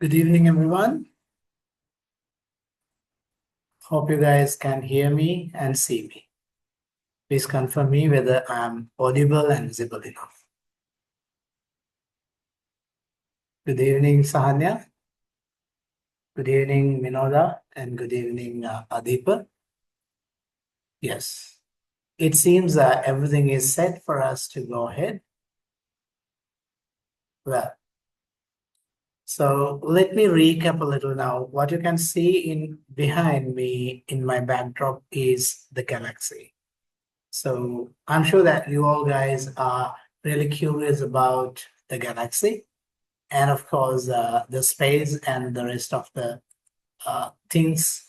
Good evening, everyone. Hope you guys can hear me and see me. Please confirm me whether I'm audible and visible enough. Good evening, Sahanya. Good evening, Minoda. And good evening, Adipa. Yes, it seems that everything is set for us to go ahead. Well, so let me recap a little now. What you can see behind me in my backdrop is the galaxy. So I'm sure that you all guys are really curious about the galaxy and of course the space and the rest of the things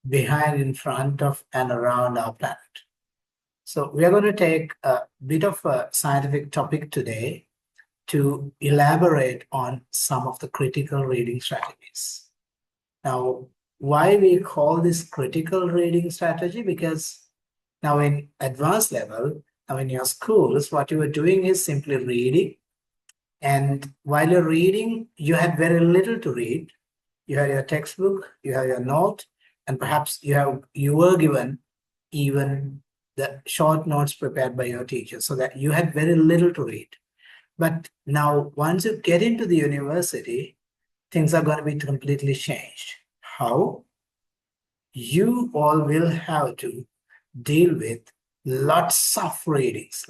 behind, in front of, and around our planet. So we are going to take a bit of a scientific topic today to elaborate on some of the critical reading strategies. Now, why we call this critical reading strategy? Because now in advanced level, now in your schools, what you are doing is simply reading. And while you're reading, you had very little to read. You have your textbook, you have your note, and perhaps you were given even the short notes prepared by your teacher, so that you had very little to read. But now, once you get into the university, things are going to be completely changed. How? You all will have to deal with lots of readings.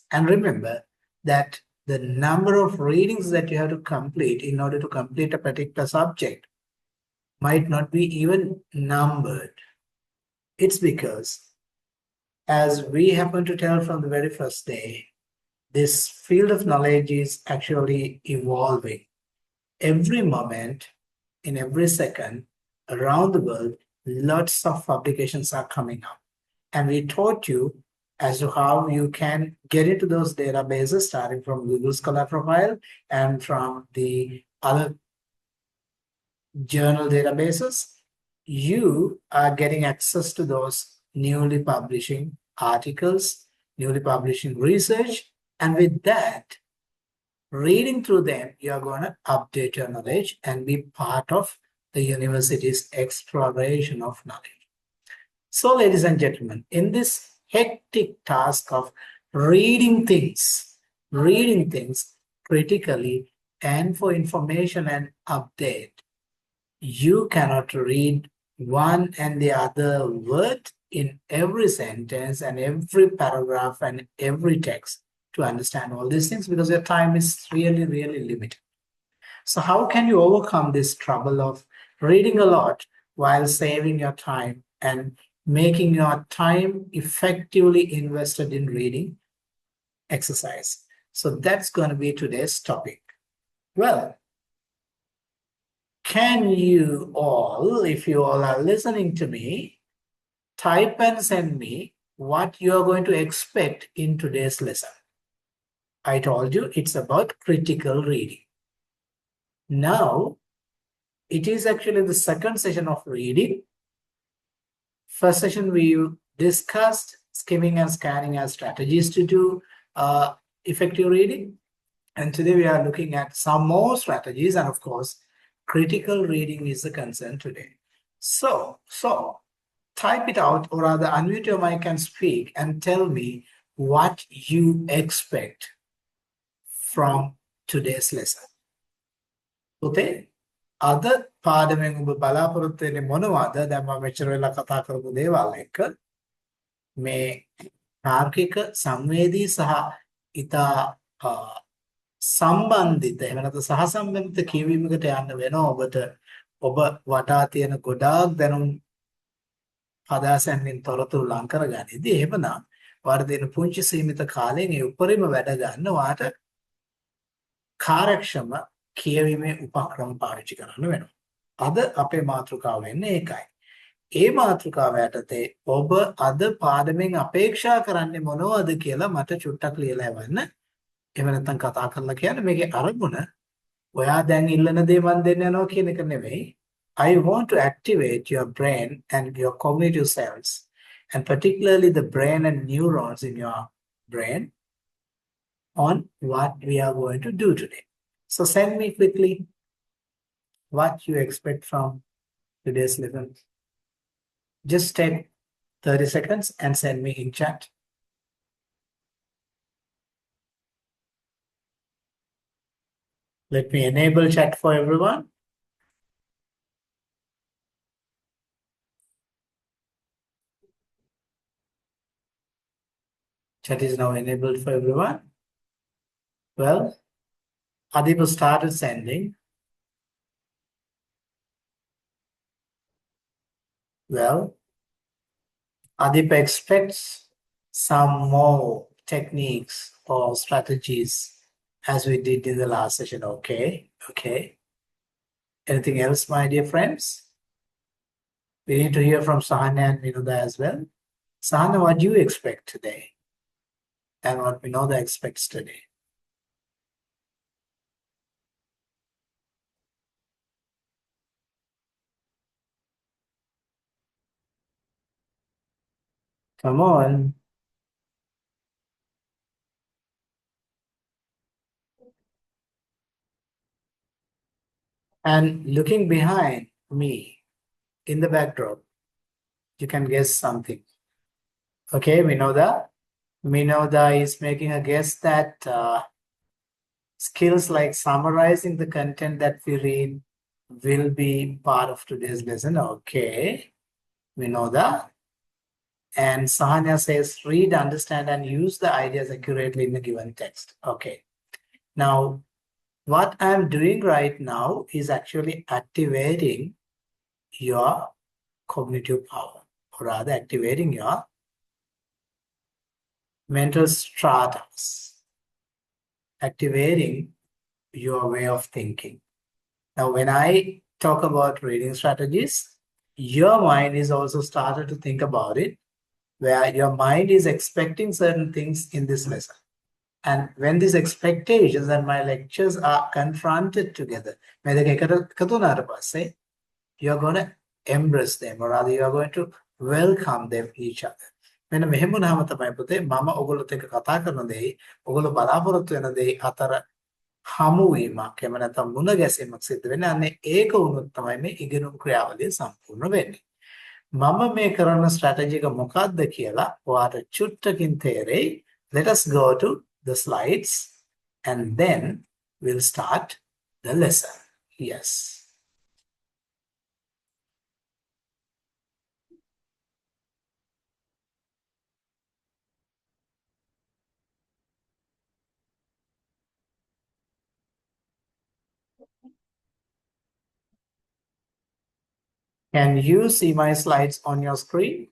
And remember that the number of readings that you have to complete in order to complete a particular subject might not be even numbered. It's because, as we happen to tell from the very first day, this field of knowledge is actually evolving. Every moment, in every second, around the world, lots of publications are coming up. And we taught you as to how you can get into those databases, starting from Google Scholar Profile and from the other journal databases. You are getting access to those newly publishing articles, newly publishing research, and with that, reading through them, you are going to update your knowledge and be part of the university's exploration of knowledge. So, ladies and gentlemen, in this hectic task of reading things critically and for information and update, you cannot read one and the other word in every sentence and every paragraph and every text to understand all these things, because your time is really, really limited. So how can you overcome this trouble of reading a lot while saving your time and making your time effectively invested in reading exercise? So that's going to be today's topic. Well, can you all, if you all are listening to me, type and send me what you are going to expect in today's lesson? I told you it's about critical reading. Now, it is actually the second session of reading. First session, we discussed skimming and scanning as strategies to do effective reading. And today we are looking at some more strategies. And of course, critical reading is the concern today. So type it out, or rather unmute your mic and speak and tell me what you expect from today's lesson. Okay? අද පාඩමෙන් ඔබ බලාපොරොත්තු වෙන්නේ මොනවද? දැන් මම මෙච්චර වෙලා කතා කරපු දේවල් එක්ක මේ තාර්කික සංවේදී සහ ඉතා සම්බන්ධිත එහෙම නැත්නම් සහසම්බන්ධිත කියවීමකට යන්න වෙනවා ඔබට. ඔබ වටා තියෙන ගොඩාක් දැනුම් හදාසැන්මින් තොරතුරු ලං කරගනිද්දී එහෙමනම් ඔයාලට දෙන පුංචි සීමිත කාලයෙන් ඒ උපරිම වැඩ ගන්න ඔයාට කාර්යක්ෂම කියවීමේ උපක්‍රම පාවිච්චි කරන්න වෙනවා. අද අපේ මාතෘකාව වෙන්නේ ඒකයි. ඒ මාතෘකාව යටතේ ඔබ අද පාඩමෙන් අපේක්ෂා කරන්නේ මොනවද කියලා මට චුට්ටක් ලියලා එවන්න. එහෙම නැත්නම් කතා කරලා කියන්න. මේකේ අරමුණ ඔයා දැන් ඉල්ලන දේ මන් දෙන්න යනවා කියන එක නෙවෙයි. I want to activate your brain and your cognitive cells, and particularly the brain and neurons in your brain, on what we are going to do today. So send me quickly what you expect from today's lesson. Just take 30 seconds and send me in chat. Let me enable chat for everyone. Chat is now enabled for everyone. Well, Adiba started sending. Well, Adip expects some more techniques or strategies as we did in the last session. Okay. Anything else, my dear friends? We need to hear from Sahana and Vinoda as well. Sahana, what do you expect today? And what Vinoda expects today? Come on. And looking behind me in the backdrop, you can guess something. Okay, Vinoda. Vinoda is making a guess that skills like summarizing the content that we read will be part of today's lesson. Okay, Vinoda. And Sahanya says, read, understand, and use the ideas accurately in the given text. Okay. Now, what I'm doing right now is actually activating your cognitive power, or rather activating your mental stratas, activating your way of thinking. Now, when I talk about reading strategies, your mind is also started to think about it, where your mind is expecting certain things in this lesson. And when these expectations and my lectures are confronted together, you're going to embrace them, or rather you're going to welcome them each other. මෙන්න මෙහෙම වුණාම තමයි පුතේ මම ඔයගොල්ලොත් එක්ක කතා කරන දෙයි ඔයගොල්ලෝ බලාපොරොත්තු වෙන දෙයි අතර හමු වීමක් එහෙම නැත්නම් මුණ ගැසීමක් සිද්ධ වෙන්නේ. අනේ ඒක වුණොත් තමයි මේ ඉගෙනුම් ක්‍රියාවලිය සම්පූර්ණ වෙන්නේ. මම මේ කරන ස්ට්‍රැටජි එක මොකක්ද කියලා ඔයාලට චුට්ටකින් තේරෙයි. Let us go to the slides and then we'll start the lesson. Yes. Can you see my slides on your screen?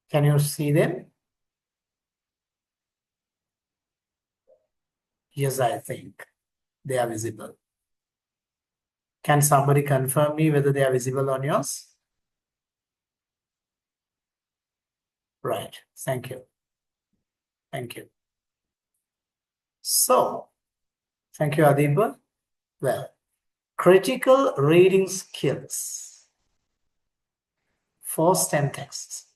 Can you see them? Yes, I think they are visible. Can somebody confirm me whether they are visible on yours? Right. Thank you. Thank you. So, thank you, Adiba. Well, critical reading skills for STEM texts.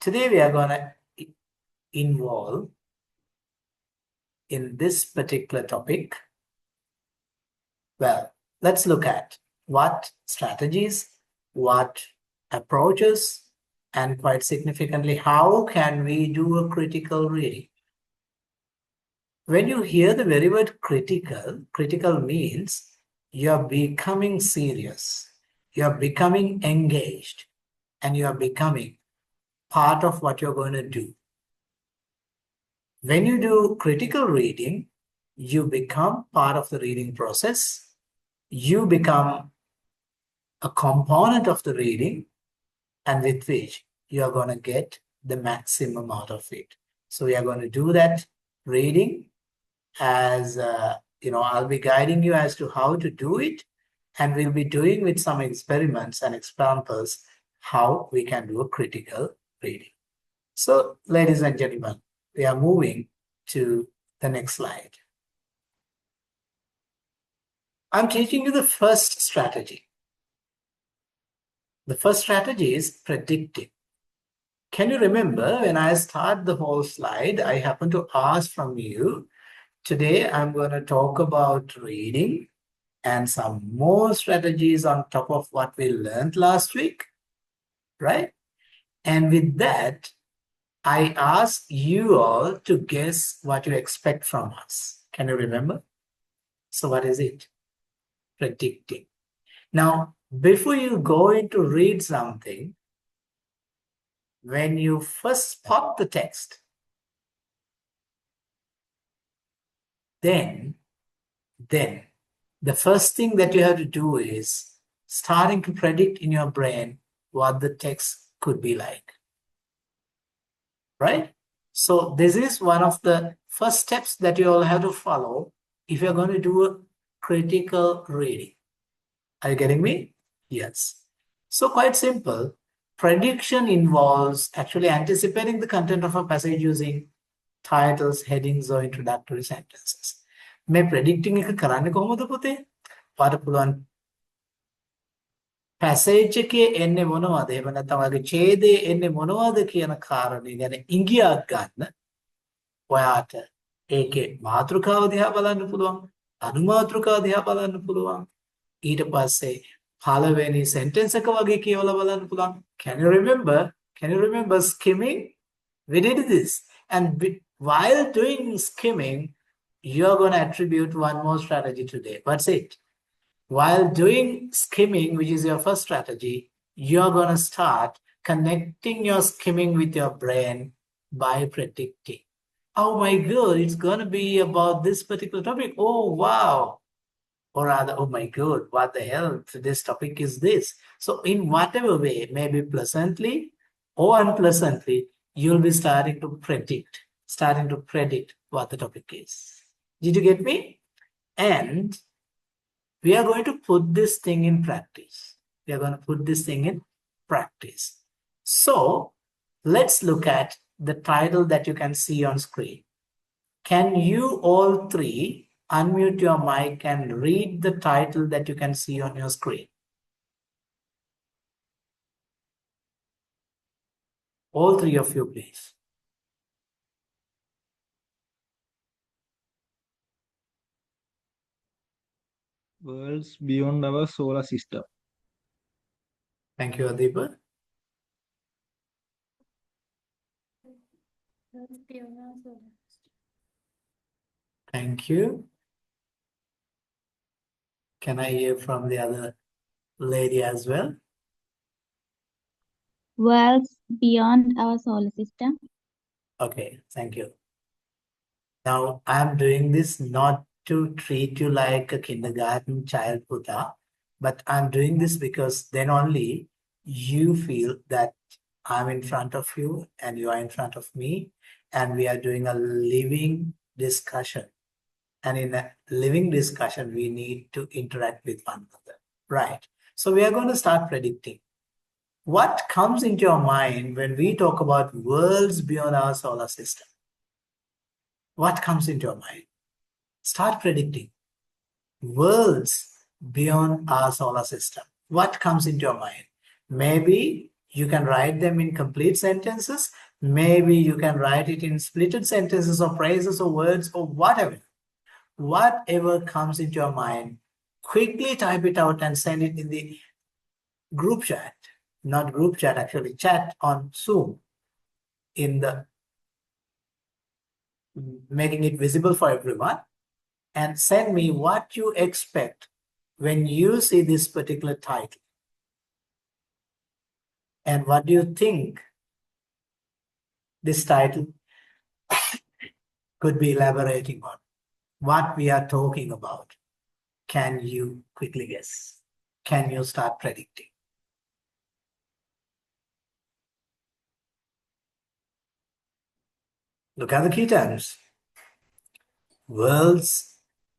Today we are going to involve in this particular topic. Well, let's look at what strategies, what approaches, and quite significantly, how can we do a critical reading? When you hear the very word critical, critical means you're becoming serious, you're becoming engaged, and you're becoming part of what you're going to do. When you do critical reading, you become part of the reading process. You become a component of the reading, and with which you are going to get the maximum out of it. So we are going to do that reading as, I'll be guiding you as to how to do it, and we'll be doing with some experiments and examples how we can do a critical reading. So, ladies and gentlemen, we are moving to the next slide. I'm teaching you the first strategy. The first strategy is predictive. Can you remember when I start the whole slide, I happen to ask from you, today I'm going to talk about reading and some more strategies on top of what we learned last week, right? And with that, I ask you all to guess what you expect from us. Can you remember? So what is it? Predicting. Now, before you go into read something, when you first spot the text, then the first thing that you have to do is starting to predict in your brain what the text could be like, right? So this is one of the first steps that you all have to follow if you're going to do a critical reading. Are you getting me? Yes. So quite simple. Prediction involves actually anticipating the content of a passage using titles, headings, or introductory sentences. මේ predicting එක කරන්නේ කොහොමද පුතේ? පාට පුළුවන් passage එකේ එන්නේ මොනවද? එහෙම නැත්නම් ඔයගේ ඡේදයේ එන්නේ මොනවද කියන කාරණේ ගැන ඉඟියක් ගන්න. ඔයාට ඒකේ මාතෘකාව දිහා බලන්න පුළුවන්, අනුමාතෘකාව දිහා බලන්න පුළුවන්. ඊට පස්සේ පළවෙනි sentence එක වගේ කියවලා බලන්න පුළුවන්. Can you remember? Can you remember skimming? We did this. And while doing skimming, you're going to attribute one more strategy today. What's it? While doing skimming, which is your first strategy, you're going to start connecting your skimming with your brain by predicting. Oh my God, it's going to be about this particular topic. Oh, wow. Or rather, oh my God, what the hell? This topic is this. So in whatever way, maybe pleasantly or unpleasantly, you'll be starting to predict what the topic is. Did you get me? And we are going to put this thing in practice. So let's look at the title that you can see on screen. Can you all three unmute your mic and read the title that you can see on your screen? All three of you, please. Worlds beyond our solar system. Thank you, Adiba. Thank you. Can I hear from the other lady as well? Worlds beyond our solar system. Okay, thank you. Now, I'm doing this not to treat you like a kindergarten child, Puta, but I'm doing this because then only you feel that I'm in front of you and you are in front of me, and we are doing a living discussion. And in a living discussion, we need to interact with one another, right? So we are going to start predicting. What comes into your mind when we talk about worlds beyond our solar system? What comes into your mind? Start predicting. Worlds beyond our solar system. What comes into your mind? Maybe you can write them in complete sentences. Maybe you can write it in splitted sentences or phrases or words or whatever. Whatever comes into your mind, quickly type it out and send it in the group chat. Not group chat, actually chat on Zoom, in the making it visible for everyone, and send me what you expect when you see this particular title. And what do you think this title could be elaborating on? What we are talking about. Can you quickly guess? Can you start predicting? Look at the key terms. Worlds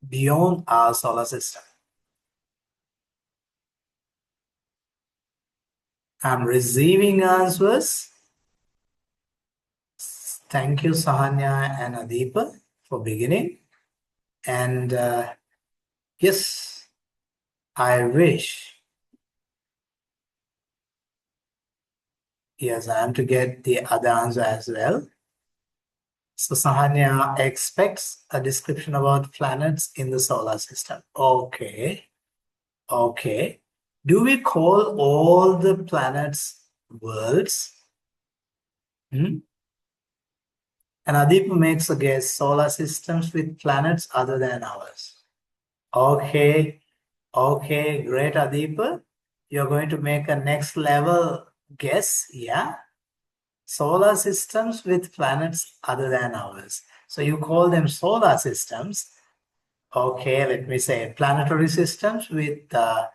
beyond our solar system. I'm receiving answers. Thank you, Sahanya and Adipa, for beginning. And yes, I wish Yes, I am to get the other answer as well. So Sahanya expects a description about planets in the solar system. Okay. Okay. Do we call all the planets worlds? And Adip makes a guess, solar systems with planets other than ours. Okay. Okay, great, Adip. You're going to make a next level guess, yeah? Solar systems with planets other than ours. So you call them solar systems. Okay, let me say planetary systems with the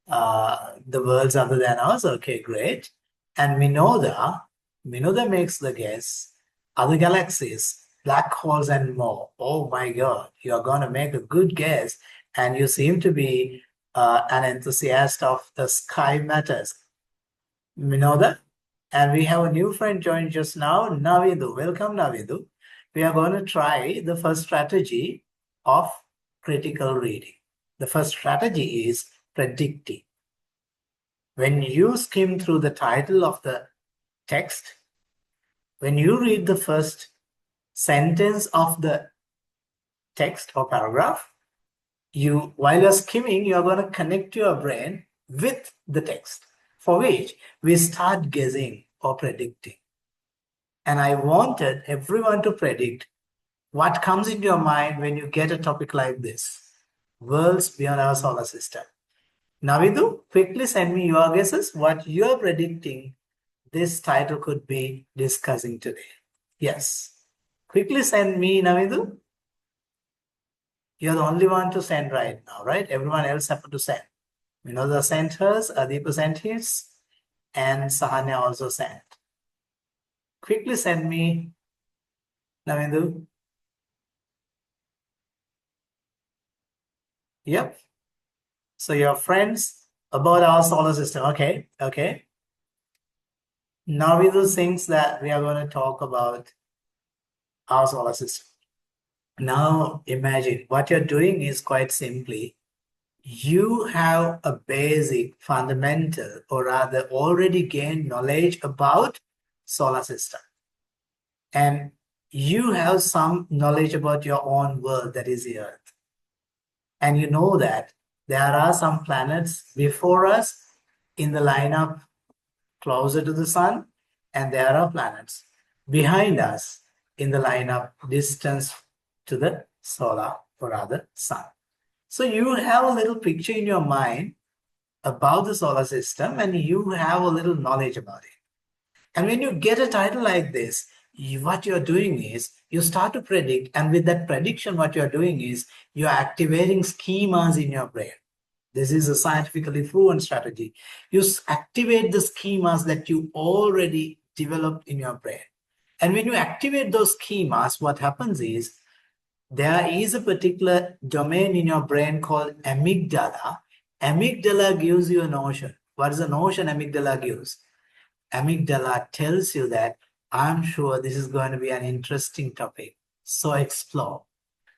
worlds other than ours. Okay, great. And Minoda makes the guess, other galaxies, black holes and more. Oh my God, you're going to make a good guess. And you seem to be an enthusiast of the sky matters. Minoda, and we have a new friend joined just now, Navidu. Welcome, Navidu. We are going to try the first strategy of critical reading. The first strategy is predicting. When you skim through the title of the text, when you read the first sentence of the text or paragraph, while you're skimming, you're going to connect your brain with the text, for which we start guessing or predicting. And I wanted everyone to predict what comes into your mind when you get a topic like this, worlds beyond our solar system. Navidu, quickly send me your guesses, what you're predicting this title could be discussing today. Yes. Quickly send me, Navidu. You're the only one to send right now, right? Everyone else have to send. Minoda sent hers, Adipa sent his, and Sahanya also sent. Quickly send me, Navidu. Yep. So your friends about our solar system. Okay. Okay. Navidu thinks that we are going to talk about our solar system. Now imagine what you're doing is quite simply, you have a basic, fundamental, or rather already gained knowledge about solar system. And you have some knowledge about your own world, that is the Earth. And you know that there are some planets before us in the lineup closer to the sun, and there are planets behind us in the lineup distance to the solar or rather sun. So you have a little picture in your mind about the solar system and you have a little knowledge about it. And when you get a title like this, what you're doing is you start to predict, and with that prediction, what you're doing is you're activating schemas in your brain. This is a scientifically proven strategy. You activate the schemas that you already developed in your brain. And when you activate those schemas, what happens is there is a particular domain in your brain called amygdala. Amygdala gives you a notion. What is the notion amygdala gives? Amygdala tells you that I'm sure this is going to be an interesting topic. So explore.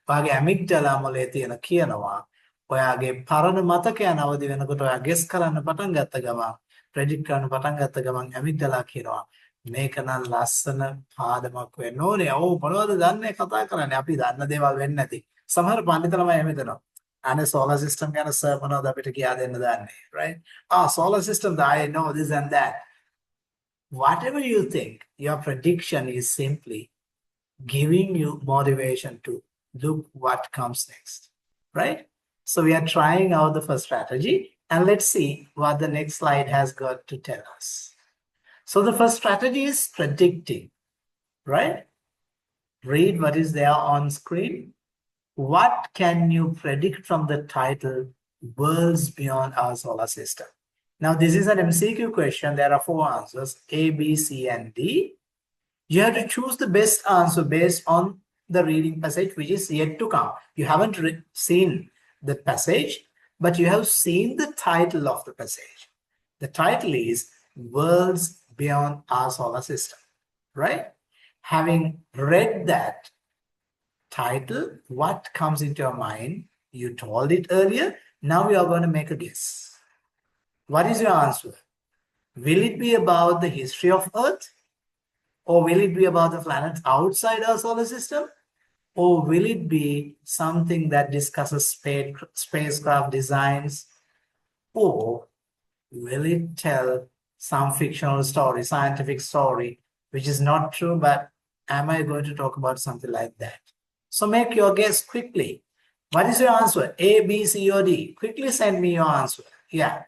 ඔයාගේ ඇමිග්ඩලා මොලේ තියෙන කියනවා ඔයාගේ පරණ මතකයන් අවදි වෙනකොට ඔයා guess කරන්න පටන් ගත්ත ගමන් ප්‍රෙඩික්ට් කරන්න පටන් ගත්ත ගමන් ඇමිග්ඩලා කියනවා මේක නම් ලස්සන පාඩමක් වෙන්න ඕනේ. ඔව් මොනවද දන්නේ කතා කරන්නේ අපි දන්න දේවල් වෙන්නේ නැති. සමහර පඬිත ළමයි එහෙම හිතනවා. අනේ solar system ගැන සර් මොනවද අපිට කියා දෙන්න දන්නේ, right? Solar system, I know this and that. Whatever you think, your prediction is simply giving you motivation to look what comes next, right? So we are trying out the first strategy, and let's see what the next slide has got to tell us. So the first strategy is predicting, right? Read what is there on screen. What can you predict from the title, Worlds Beyond Our Solar System? Now, this is an MCQ question. There are 4 answers, A, B, C, and D. You have to choose the best answer based on the reading passage, which is yet to come. You haven't seen the passage, but you have seen the title of the passage. The title is Worlds Beyond Our Solar System, right? Having read that title, what comes into your mind? You told it earlier. Now we are going to make a guess. What is your answer? Will it be about the history of Earth? Or will it be about the planets outside our solar system? Or will it be something that discusses spacecraft designs? Or will it tell some fictional story, scientific story, which is not true, but am I going to talk about something like that? So make your guess quickly. What is your answer? A, B, C, or D? Quickly send me your answer. Yeah.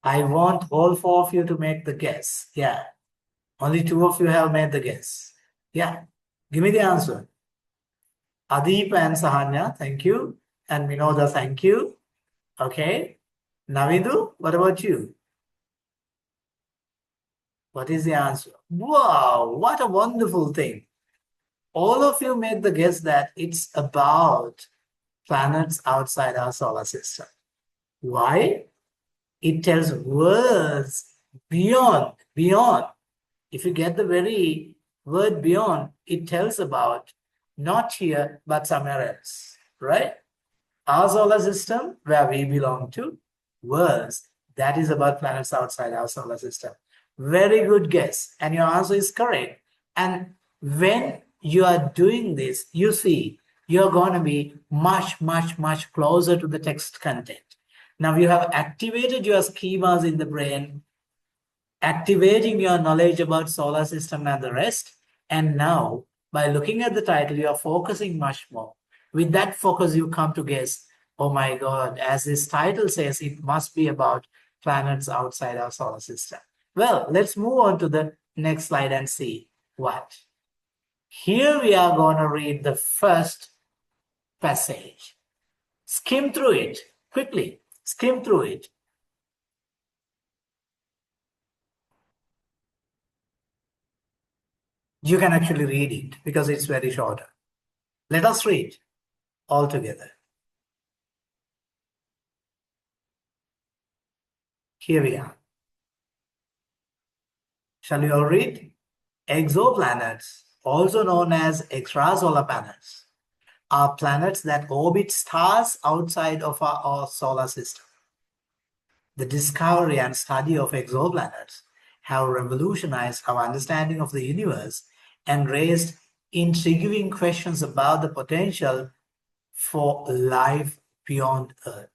I want all four of you to make the guess. Yeah. Only two of you have made the guess. Yeah. Give me the answer. Adeep and Sahanya, thank you. And Minoda, thank you. Okay. Navidu, what about you? What is the answer? Wow, what a wonderful thing. All of you made the guess that it's about planets outside our solar system. Why? It tells worlds beyond. If you get the very word beyond, it tells about not here, but somewhere else, right? Our solar system, where we belong to, worlds, that is about planets outside our solar system. Very good guess. And your answer is correct. And when you are doing this, you see, you're going to be much closer to the text content. Now you have activated your schemas in the brain, activating your knowledge about solar system and the rest. And now, by looking at the title, you are focusing much more. With that focus, you come to guess, oh my God, as this title says, it must be about planets outside our solar system. Well, let's move on to the next slide and see what. Here we are going to read the first passage. Skim through it quickly. Skim through it. You can actually read it because it's very shorter. Let us read all together. Here we are. Shall we all read? Exoplanets, also known as extrasolar planets, are planets that orbit stars outside of our solar system. The discovery and study of exoplanets have revolutionized our understanding of the universe and raised intriguing questions about the potential for life beyond Earth.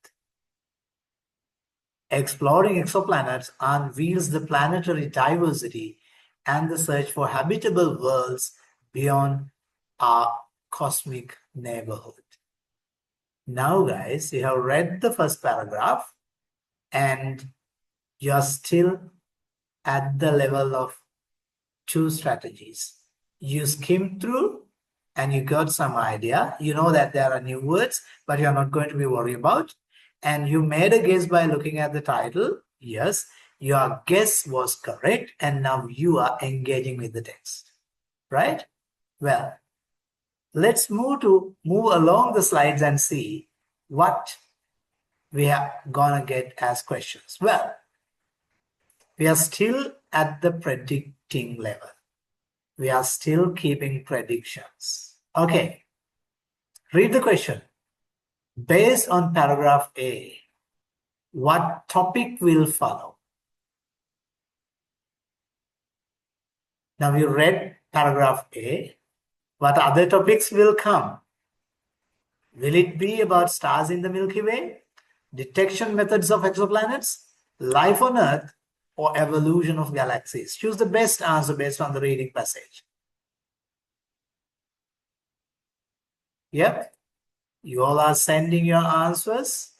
Exploring exoplanets unveils the planetary diversity and the search for habitable worlds beyond our cosmic neighborhood. Now, guys, you have read the first paragraph and you're still at the level of two strategies. You skim through and you got some idea. You know that there are new words, but you're not going to be worried about. And you made a guess by looking at the title. Yes, your guess was correct. And now you are engaging with the text, right? Well, let's move along the slides and see what we are gonna get as questions. Well, we are still at the predicting level. We are still keeping predictions. Okay, read the question. Based on paragraph A, what topic will follow? Now you read paragraph A. What other topics will come? Will it be about stars in the Milky Way, detection methods of exoplanets, life on Earth, or evolution of galaxies? Choose the best answer based on the reading passage. Yep, you all are sending your answers.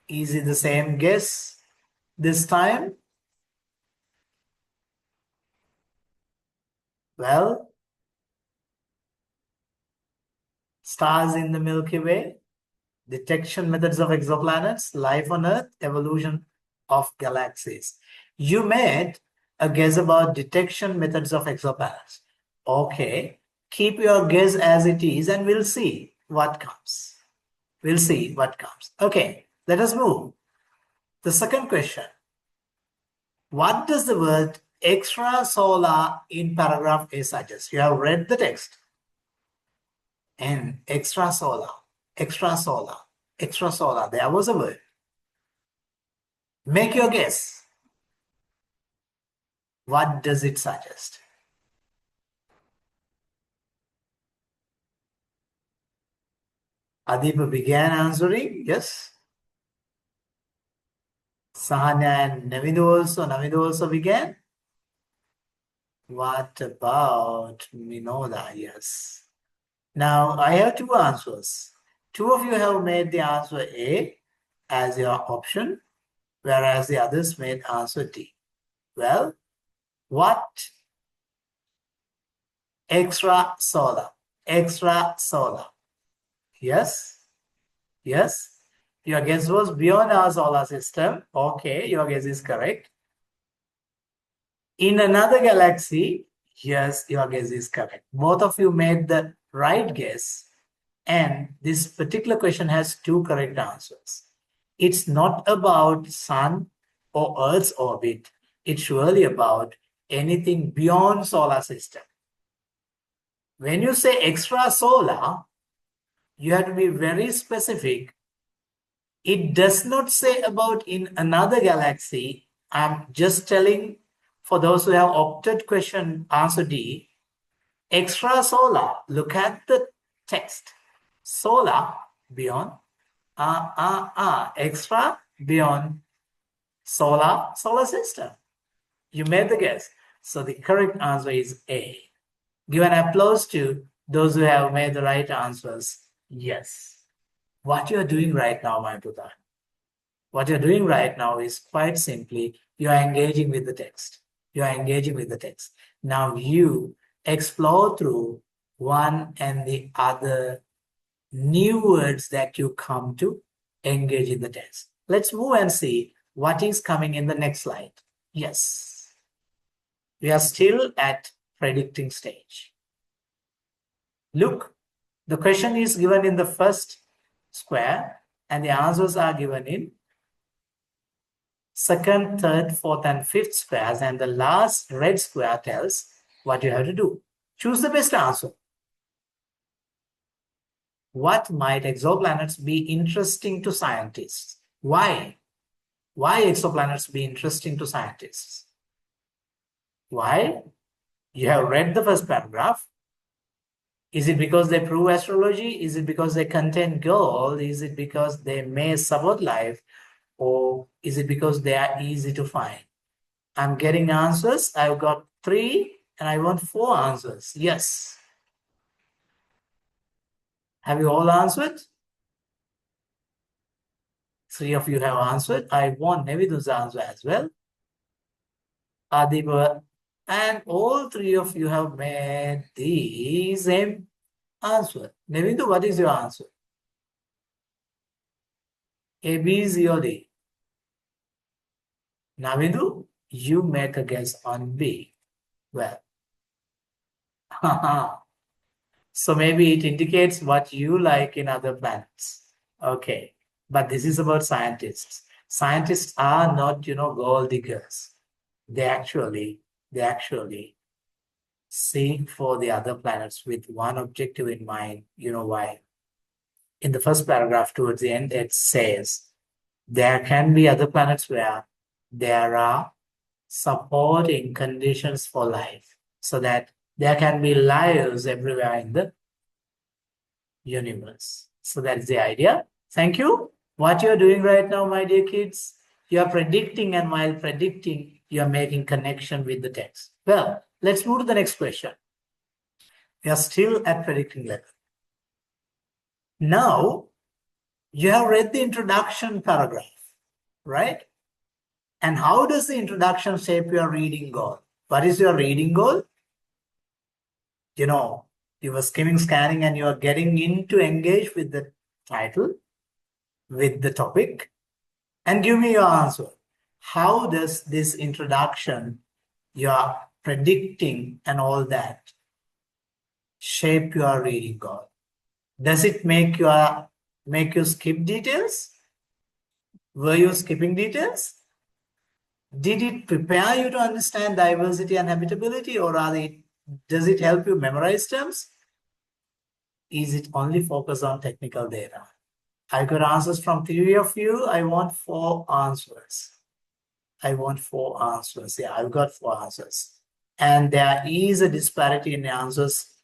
Is it the same guess this time? Well, stars in the Milky Way, detection methods of exoplanets, life on Earth, evolution of galaxies. You made a guess about detection methods of exoplanets. Okay, keep your guess as it is and we'll see what comes. We'll see what comes. Okay, let us move. The second question. What does the word extrasolar in paragraph A suggest? You have read the text. N, extrasolar, extrasolar, extrasolar. There was a word. Make your guess. What does it suggest? Adipa began answering, yes. Sahanya and Navidu also began. What about Minoda? Yes. Now I have two answers. Two of you have made the answer A as your option, whereas the others made answer D. Well, what? Extrasolar. Extrasolar. Yes? Yes? Your guess was beyond our solar system. Okay, your guess is correct. In another galaxy, yes, your guess is correct. Both of you made the right guess, and this particular question has two correct answers. It's not about Sun or Earth's orbit. It's surely about anything beyond solar system. When you say extrasolar, you have to be very specific. It does not say about in another galaxy. I'm just telling for those who have opted question answer D. Extrasolar, look at the text. Solar, beyond. Extra, beyond. Solar system. You made the guess. So the correct answer is A. Give an applause to those who have made the right answers. Yes. What you're doing right now, my brother, what you're doing right now is quite simply, you are engaging with the text. You are engaging with the text. Now you explore through one and the other new words that you come to engage in the text. Let's move and see what is coming in the next slide. Yes. We are still at predicting stage. Look, the question is given in the first square and the answers are given in second, third, fourth, and fifth squares, and the last red square tells what you have to do. Choose the best answer. What might exoplanets be interesting to scientists? Why? Why exoplanets be interesting to scientists? Why? You have read the first paragraph. Is it because they prove astrology? Is it because they contain gold? Is it because they may support life? Or is it because they are easy to find? I'm getting answers. I've got 3 and I want 4 answers. Yes. Have you all answered? 3 of you have answered. I want Nevidu's answer as well. Adiba. And all 3 of you have made the same answer. Nevidu, what is your answer? A, B, C, or D? Navidu, you make a guess on B. Well, so maybe it indicates what you like in other planets. Okay, but this is about scientists. Scientists are not, gold diggers. They actually seek for the other planets with one objective in mind. You know why? In the first paragraph towards the end, it says there can be other planets where there are supporting conditions for life, so that there can be lives everywhere in the universe. So that's the idea. Thank you. What you're doing right now, my dear kids, you're predicting, and while predicting, you're making connection with the text. Well, let's move to the next question. We are still at predicting level. Now, you have read the introduction paragraph, right? And how does the introduction shape your reading goal? What is your reading goal? You were skimming, scanning, and you're getting in to engage with the title, with the topic, and give me your answer. How does this introduction, your predicting and all that, shape your reading goal? Does it make you skip details? Were you skipping details? Did it prepare you to understand diversity and habitability, or does it help you memorize terms? is it only focused on technical data? I got answers from 3 of you. I want 4 answers. I want 4 answers. Yeah, I've got 4 answers. And there is a disparity in the answers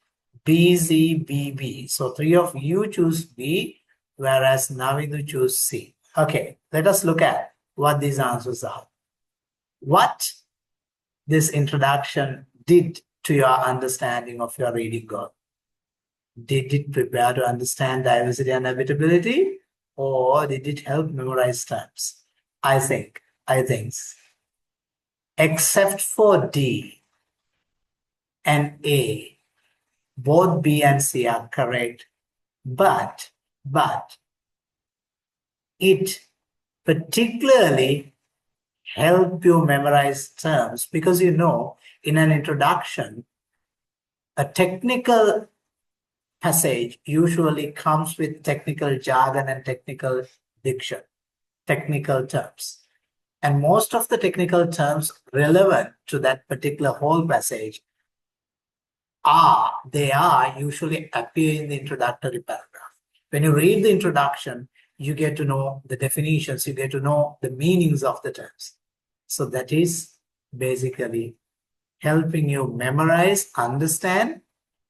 B, C, B, B. So 3 of you choose B, whereas Navindu choose C. Okay, let us look at what these answers are. What this introduction did to your understanding of your reading goal. Did it prepare to understand diversity and habitability, or did it help memorize terms? I think, except for D and A, both B and C are correct, but it particularly help you memorize terms because in an introduction, a technical passage usually comes with technical jargon and technical diction, technical terms. And most of the technical terms relevant to that particular whole passage usually appear in the introductory paragraph. When you read the introduction, you get to know the definitions, you get to know the meanings of the terms. So that is basically helping you memorize, understand,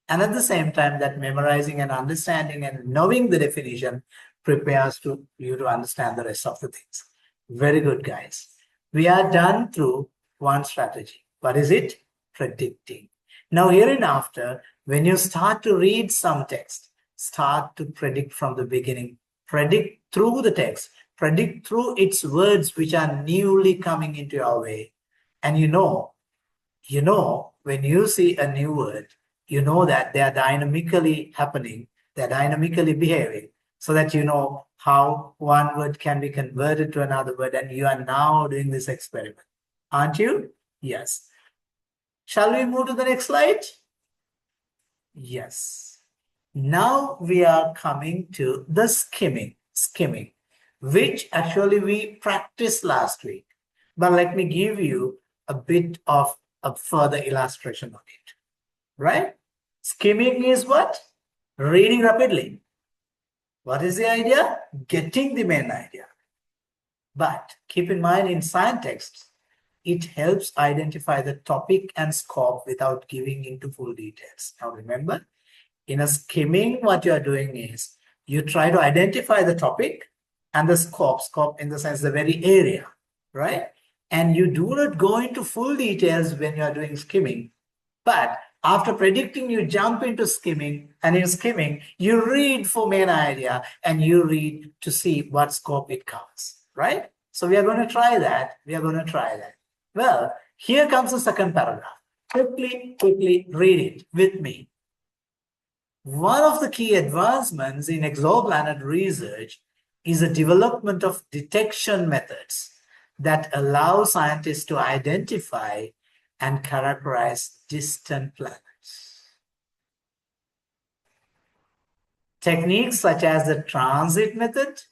and at the same time that memorizing and understanding and knowing the definition prepares you to understand the rest of the things. Very good, guys. We are done through one strategy. What is it? Predicting. Now, hereinafter, when you start to read some text, start to predict from the beginning. Predict through the text. Predict through its words which are newly coming into your way. And when you see a new word, you know that they are dynamically happening, they're dynamically behaving, so that you know how one word can be converted to another word, and you are now doing this experiment. Aren't you? Yes. Shall we move to the next slide? Yes. Now we are coming to the skimming, which actually we practiced last week. But let me give you a bit of a further illustration on it. Right? Skimming is what? Reading rapidly. What is the idea? Getting the main idea. But keep in mind in science texts, it helps identify the topic and scope without giving into full details. Now remember, in a skimming, what you are doing is you try to identify the topic and the scope in the sense the very area, right? And you do not go into full details when you are doing skimming, but after predicting, you jump into skimming, and in skimming, you read for main idea and you read to see what scope it covers, right? So we are going to try that. Well, here comes the second paragraph. Quickly read it with me. One of the key advancements in exoplanet research is the development of detection methods that allow scientists to identify and characterize distant planets. Techniques such as the transit method,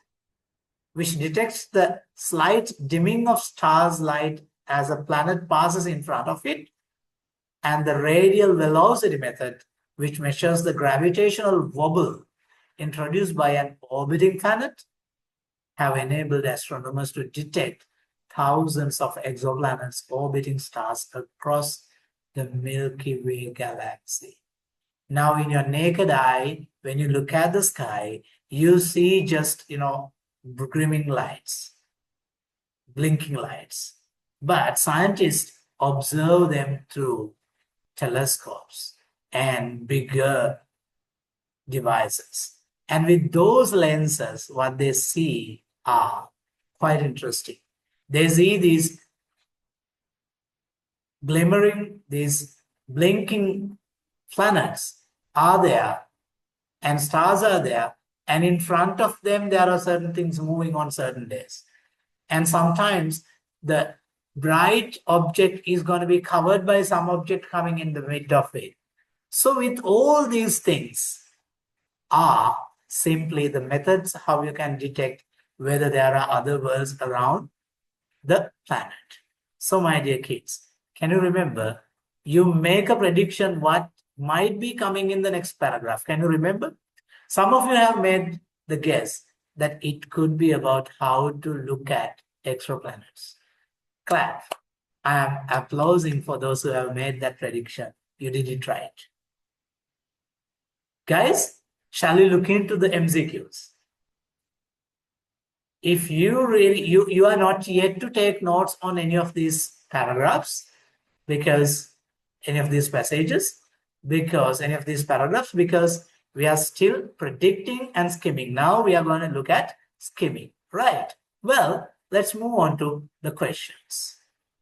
which detects the slight dimming of stars' light as a planet passes in front of it, and the radial velocity method, which measures the gravitational wobble introduced by an orbiting planet, have enabled astronomers to detect thousands of exoplanets orbiting stars across the Milky Way galaxy. Now, in your naked eye, when you look at the sky, you see just, brimming lights, blinking lights. But scientists observe them through telescopes and bigger devices. And with those lenses, what they see are quite interesting. They see these glimmering, these blinking planets are there and stars are there, and in front of them there are certain things moving on certain days. And sometimes the bright object is going to be covered by some object coming in the mid of it. So with all these things are simply the methods how you can detect whether there are other worlds around the planet. So my dear kids, can you remember, you make a prediction what might be coming in the next paragraph. Can you remember? Some of you have made the guess that it could be about how to look at exoplanets. Clap. I am applauding for those who have made that prediction. You did it right. Guys, shall we look into the MCQs? If you really, you are not yet to take notes on any of these paragraphs, because any of these passages, because any of these paragraphs, because we are still predicting and skimming. Now we are going to look at skimming, right? Well, let's move on to the questions.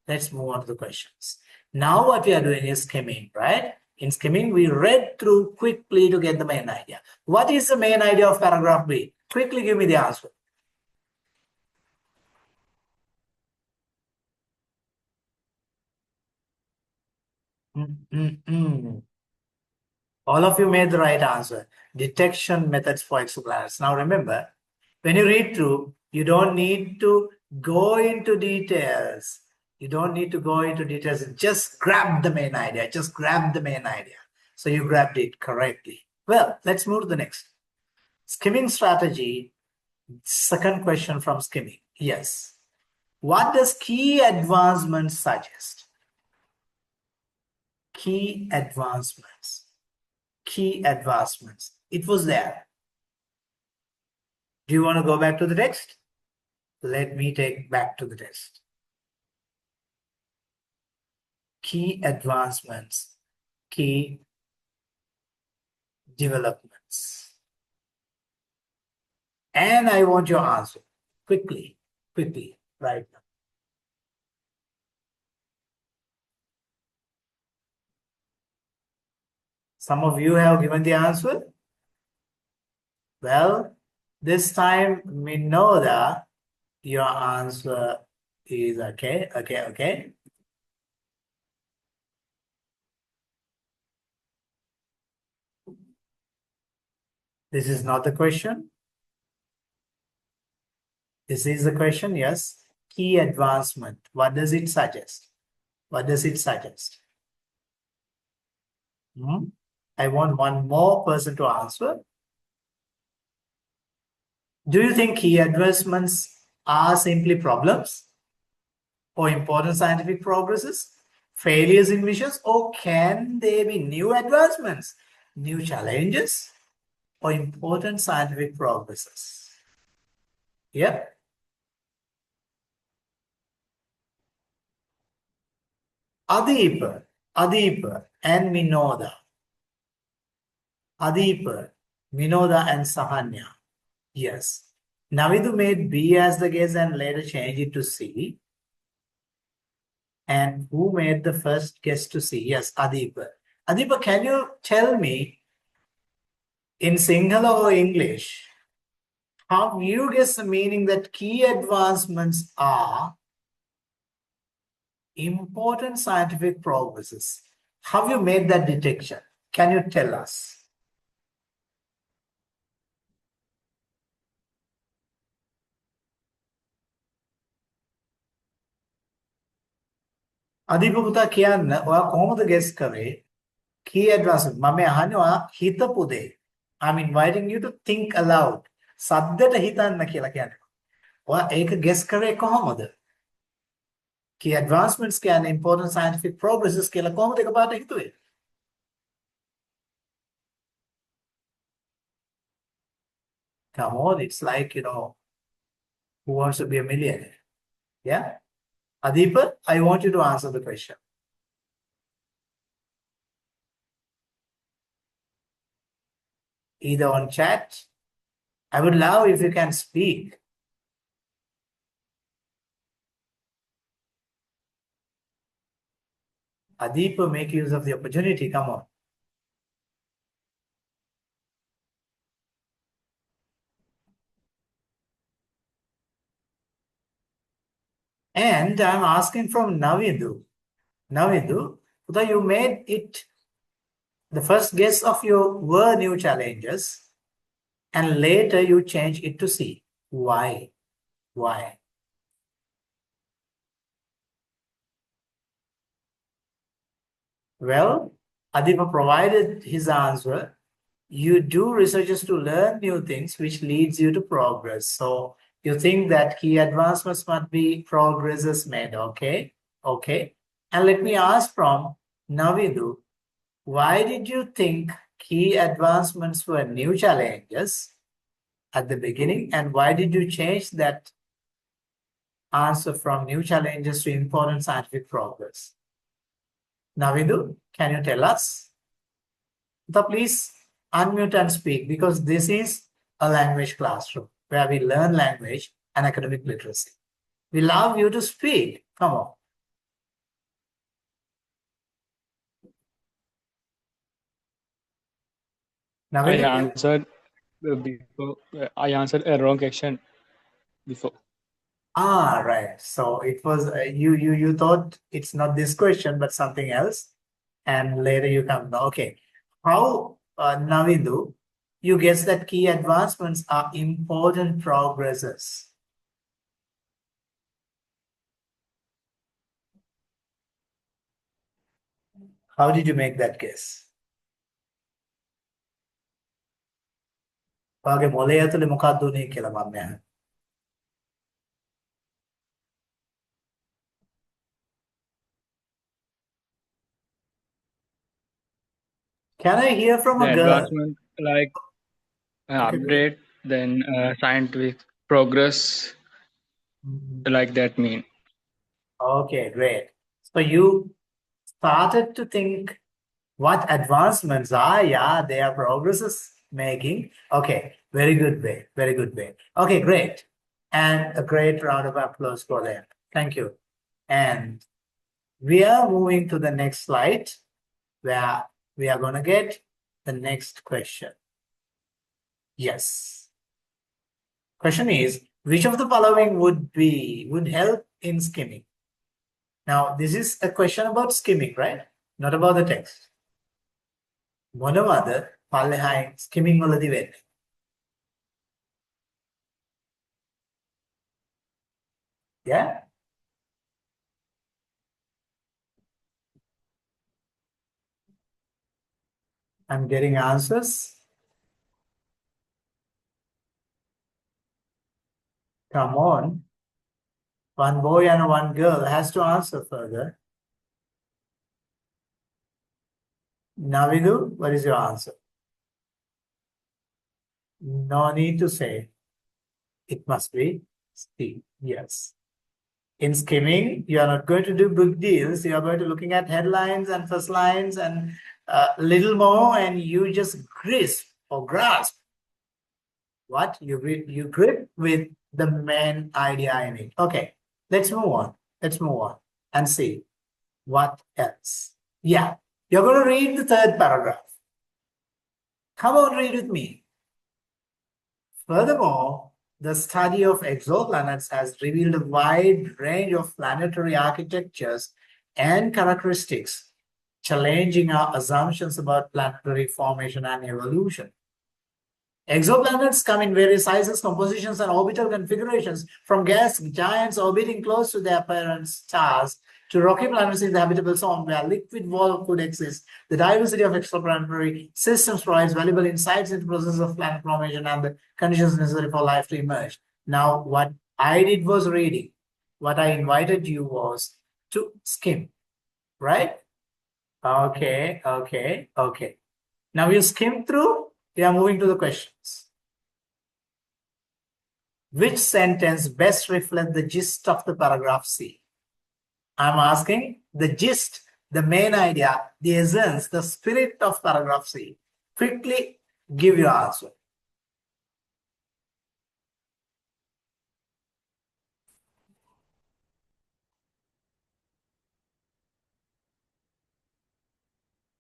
Let's move on to the questions. Now what we are doing is skimming, right? In skimming, we read through quickly to get the main idea. What is the main idea of paragraph B? Quickly give me the answer. All of you made the right answer. Detection methods for exoplanets. Now remember, when you read through, you don't need to go into details. You don't need to go into details. Just grab the main idea. Just grab the main idea. So you grabbed it correctly. Well, let's move to the next. Skimming strategy. Second question from skimming. Yes. What does key advancements suggest? Key advancements. Key advancements. It was there. Do you want to go back to the text? Let me take back to the text. Key advancements. Key developments. And I want your answer. Quickly. Quickly. Right now. Some of you have given the answer. Well, this time we know that your answer is okay, okay. This is not the question. This is the question, yes. Key advancement. What does it suggest? What does it suggest? I want one more person to answer. Do you think key advancements are simply problems or important scientific progresses, failures in missions, or can they be new advancements, new challenges, or important scientific progresses? Yep. Adeep, and Minoda. Adeep, Minoda, and Sahanya. Yes. Navidu made B as the guess and later changed it to C. And who made the first guess to C? Yes, Adeep. Adeep, can you tell me in Sinhala or English how you guess the meaning that key advancements are important scientific progresses? How you made that detection? Can you tell us? Adeepa පුතා කියන්න ඔයා කොහොමද guess කරේ key advancement මම අහන්නේ ඔයා හිතපු දේ I'm inviting you to think aloud සද්දට හිතන්න කියලා කියන්නේ ඔයා ඒක ගෙස් කරේ කොහොමද key advancements කියන්නේ important scientific progresses කියලා කොහොමද එකපාරට හිතුවේ Come on, it's like, who wants to be a millionaire? Yeah? Adeepa, I want you to answer the question. Either on chat. I would love if you can speak. Adeepa, make use of the opportunity. Come on. And I'm asking from Navidu. Navidu, you made it, the first guess of you were new challenges, and later you changed it to C. Why? Why? Well, Adipa provided his answer. you do researches to learn new things, which leads you to progress. So you think that key advancements must be progresses made. Okay. Okay. And let me ask from Navidu, why did you think key advancements were new challenges at the beginning? And why did you change that answer from new challenges to important scientific progress? Navidu, can you tell us? So please unmute and speak, because this is a language classroom where we learn language and academic literacy. We love you to speak. Come on. I Navidu? answered before. I answered a wrong question before. Ah, right. So it was you thought it's not this question but something else, and later you come. Okay, how Navidu, you guess that key advancements are important progresses. How did you make that guess? ඔයාගේ මොලේ ඇතුලේ මොකක්ද උනේ කියලා මම අහන්නේ. Can I hear from The a girl? advancement, like Okay, update, then scientific progress, like that mean. Okay, great. So you started to think what advancements are. Yeah, they are progresses making. Okay, very good way. Very good way. Okay, great. And a great round of applause for them. Thank you. And we are moving to the next slide where we are going to get the next question. Yes. Question is, which of the following would help in skimming? Now, this is a question about skimming, right? Not about the text. මොනවද පල්ලෙහායින් skimming වලදී වෙන්නේ? Yeah? I'm getting answers. Come on. One boy and one girl has to answer further. Navidu, what is your answer? No need to say. It must be C. Yes. In skimming, you are not going to do big deals. You are going to looking at headlines and first lines and little more, and you just grasp what you grip with the main idea in it. Okay, let's move on. Let's move on and see what else. Yeah, you're going to read the third paragraph. Come on, read with me. Furthermore, the study of exoplanets has revealed a wide range of planetary architectures and characteristics, challenging our assumptions about planetary formation and evolution. Exoplanets come in various sizes, compositions, and orbital configurations, from gas giants orbiting close to their parent stars to rocky planets in the habitable zone where liquid water could exist. The diversity of exoplanetary systems provides valuable insights into the process of planet formation and the conditions necessary for life to emerge. Now, what I did was reading. What I invited you was to skim, right? Okay. Now you skim through. We are moving to the questions. Which sentence best reflects the gist of the paragraph C? I'm asking the gist, the main idea, the essence, the spirit of paragraph C. Quickly give your answer.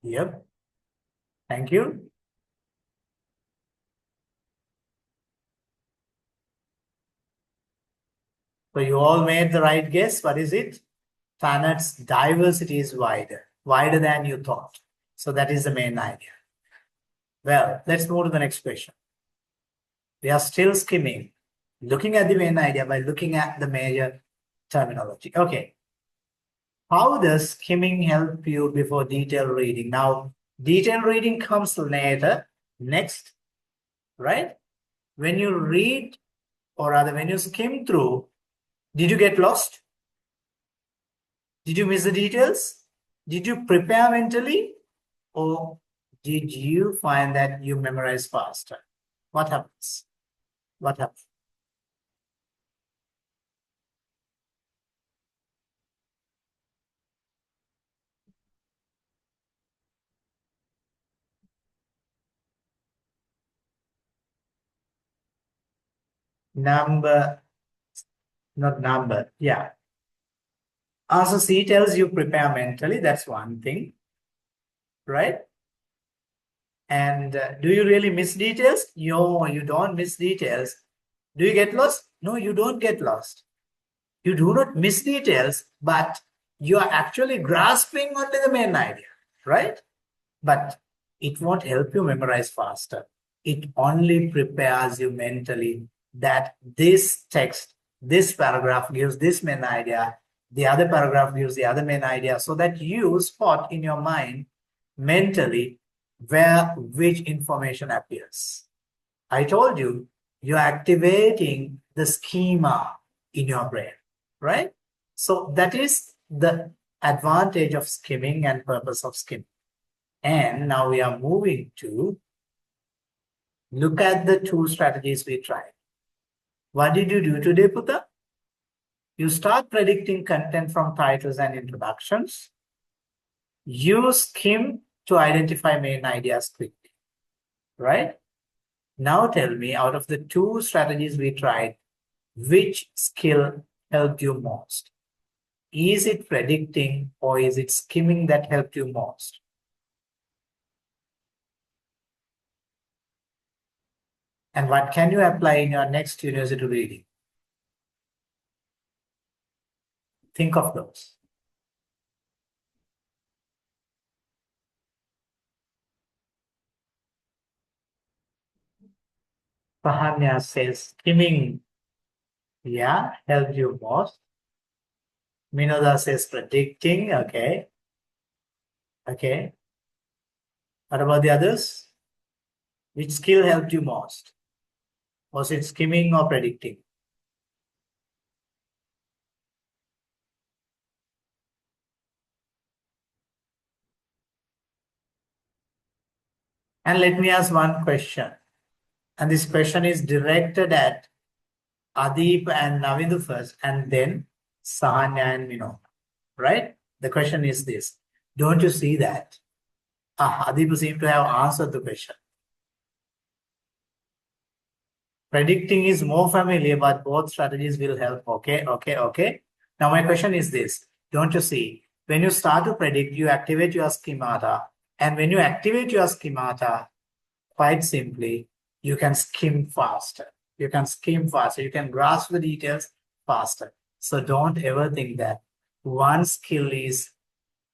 Yep. Thank you. So you all made the right guess. What is it? Planet's diversity is wider than you thought. So that is the main idea. Well, let's move to the next question. We are still skimming, looking at the main idea by looking at the major terminology. Okay. How does skimming help you before detailed reading? Now, detailed reading comes later. Next, right? When you read, or rather when you skim through, did you get lost? Did you miss the details? Did you prepare mentally? Or did you find that you memorize faster? What happens? What happens? Not number. Yeah. Answer C tells you prepare mentally. That's one thing, right? And do you really miss details? No, you don't miss details. Do you get lost? No, you don't get lost. You do not miss details, but you are actually grasping only the main idea, right? But it won't help you memorize faster. It only prepares you mentally that this text, this paragraph gives this main idea, the other paragraph gives the other main idea, so that you spot in your mind mentally where which information appears. I told you, you're activating the schema in your brain, right? So that is the advantage of skimming and purpose of skimming. And now we are moving to look at the two strategies we tried. What did you do today, Putta? You start predicting content from titles and introductions. You skim to identify main ideas quickly, right? Now tell me, out of the two strategies we tried, which skill helped you most? Is it predicting or is it skimming that helped you most? And what can you apply in your next university reading? Think of those. Pahanya says skimming, yeah, helped you most. Minoda says predicting, okay. Okay. What about the others? Which skill helped you most? Was it skimming or predicting? And let me ask one question. And this question is directed at Adip and Navindu first, and then Sahanya and Minoda, right? The question is this. Don't you see that? Adip seems to have answered the question. Predicting is more familiar, but both strategies will help. Okay. Now my question is this. Don't you see? When you start to predict, you activate your schemata. And when you activate your schemata, quite simply, you can skim faster. You can skim faster. You can grasp the details faster. So don't ever think that one skill is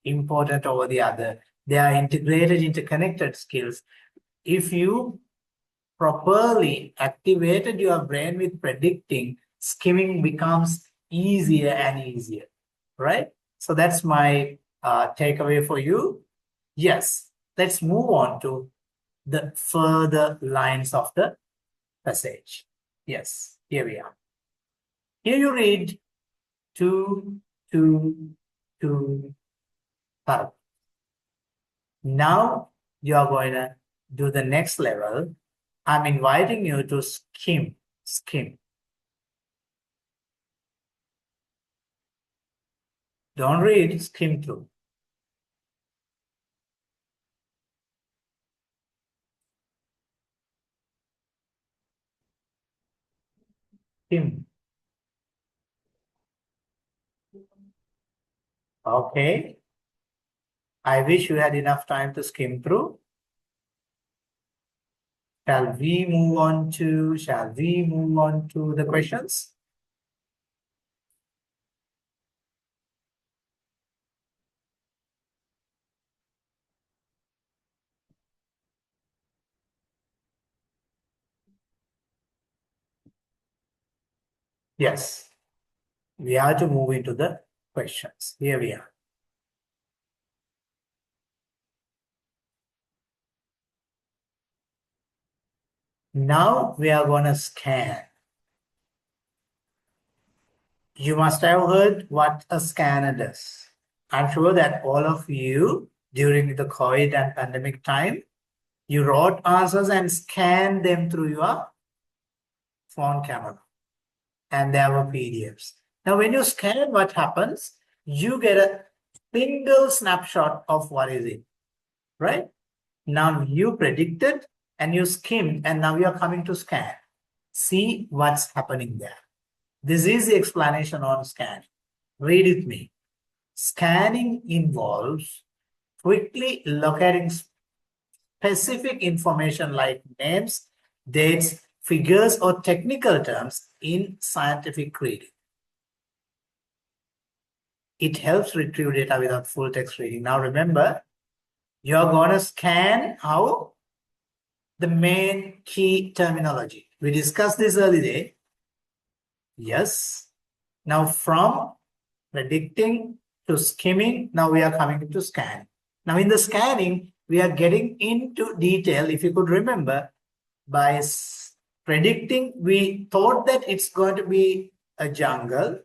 important over the other. They are integrated, interconnected skills. If you properly activated your brain with predicting, skimming becomes easier and easier, right? So that's my takeaway for you. Yes, let's move on to the further lines of the passage. Yes, here we are. Here you read 2, 2, 2, 5. Now you are going to do the next level. I'm inviting you to skim. Don't read, skim through. Skim. Okay. I wish you had enough time to skim through. Shall we move on to the questions? Yes. We are to move into the questions. Here we are. Now we are going to scan. You must have heard what a scanner does. I'm sure that all of you during the COVID and pandemic time, you wrote answers and scanned them through your phone camera. And there were PDFs. Now, when you scan, what happens? You get a single snapshot of what is it, right? Now you predicted and you skimmed, and now you're coming to scan. See what's happening there. This is the explanation on scan. Read with me. Scanning involves quickly locating specific information like names, dates, figures, or technical terms in scientific reading. It helps retrieve data without full text reading. Now remember, you're going to scan how the main key terminology. We discussed this earlier. Yes. Now from predicting to skimming, now we are coming to scan. Now in the scanning, we are getting into detail. If you could remember, by predicting, we thought that it's going to be a jungle.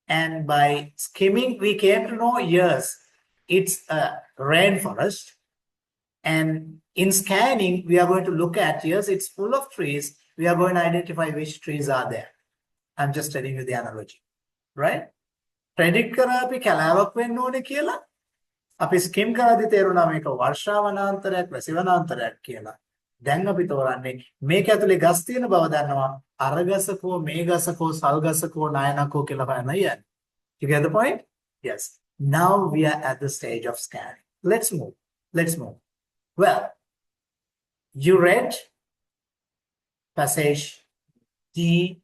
And by skimming, we came to know, yes, it's a rainforest. And in scanning, we are going to look at, yes, it's full of trees. We are going to identify which trees are there. I'm just telling you the analogy, right? Predict කරා අපි කැලාවක් වෙන්න ඕනේ කියලා. අපි ස්කිම් කරද්දි තේරුණා මේක වර්ෂා වනාන්තරයක්, වැසි වනාන්තරයක් කියලා. දැන් අපි තෝරන්නේ මේක ඇතුලේ ගස් තියෙන බව දන්නවා. අරගසකෝ, මේගසකෝ, සල්ගසකෝ, නායනකෝ කියලා හොයනවා. You get the point? Yes. Now we are at the stage of scanning. Let's move. Let's move. Well, you read passage D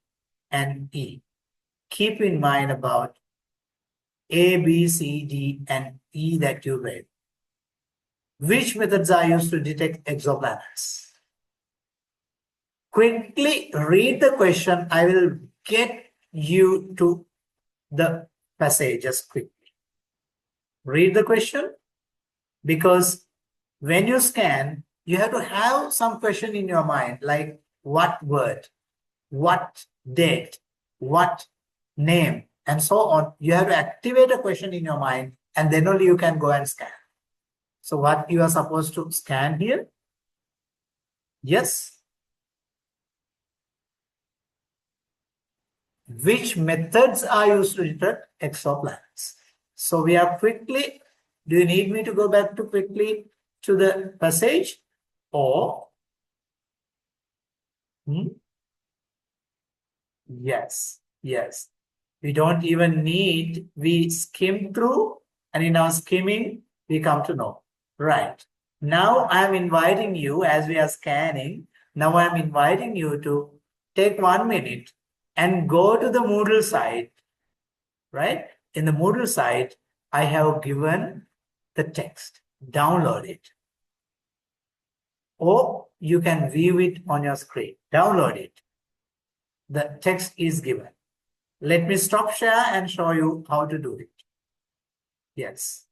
and E. Keep in mind about A, B, C, D, and E that you read. Which methods are used to detect exoplanets? Quickly read the question. I will get you to the passages quickly. Read the question, because when you scan, you have to have some question in your mind, like what word, what date, what name, and so on. You have to activate a question in your mind, and then only you can go and scan. So what you are supposed to scan here? Yes. Which methods are used to detect exoplanets? So we are quickly, do you need me to go back to quickly to the passage, or? Yes, yes. We don't even need, we skim through, and in our skimming, we come to know. Right. Now I'm inviting you, as we are scanning, now I'm inviting you to take 1 minute and go to the Moodle site, right? In the Moodle site, I have given the text. Download it. Or you can view it on your screen. Download it. The text is given. Let me stop share and show you how to do it. Yes.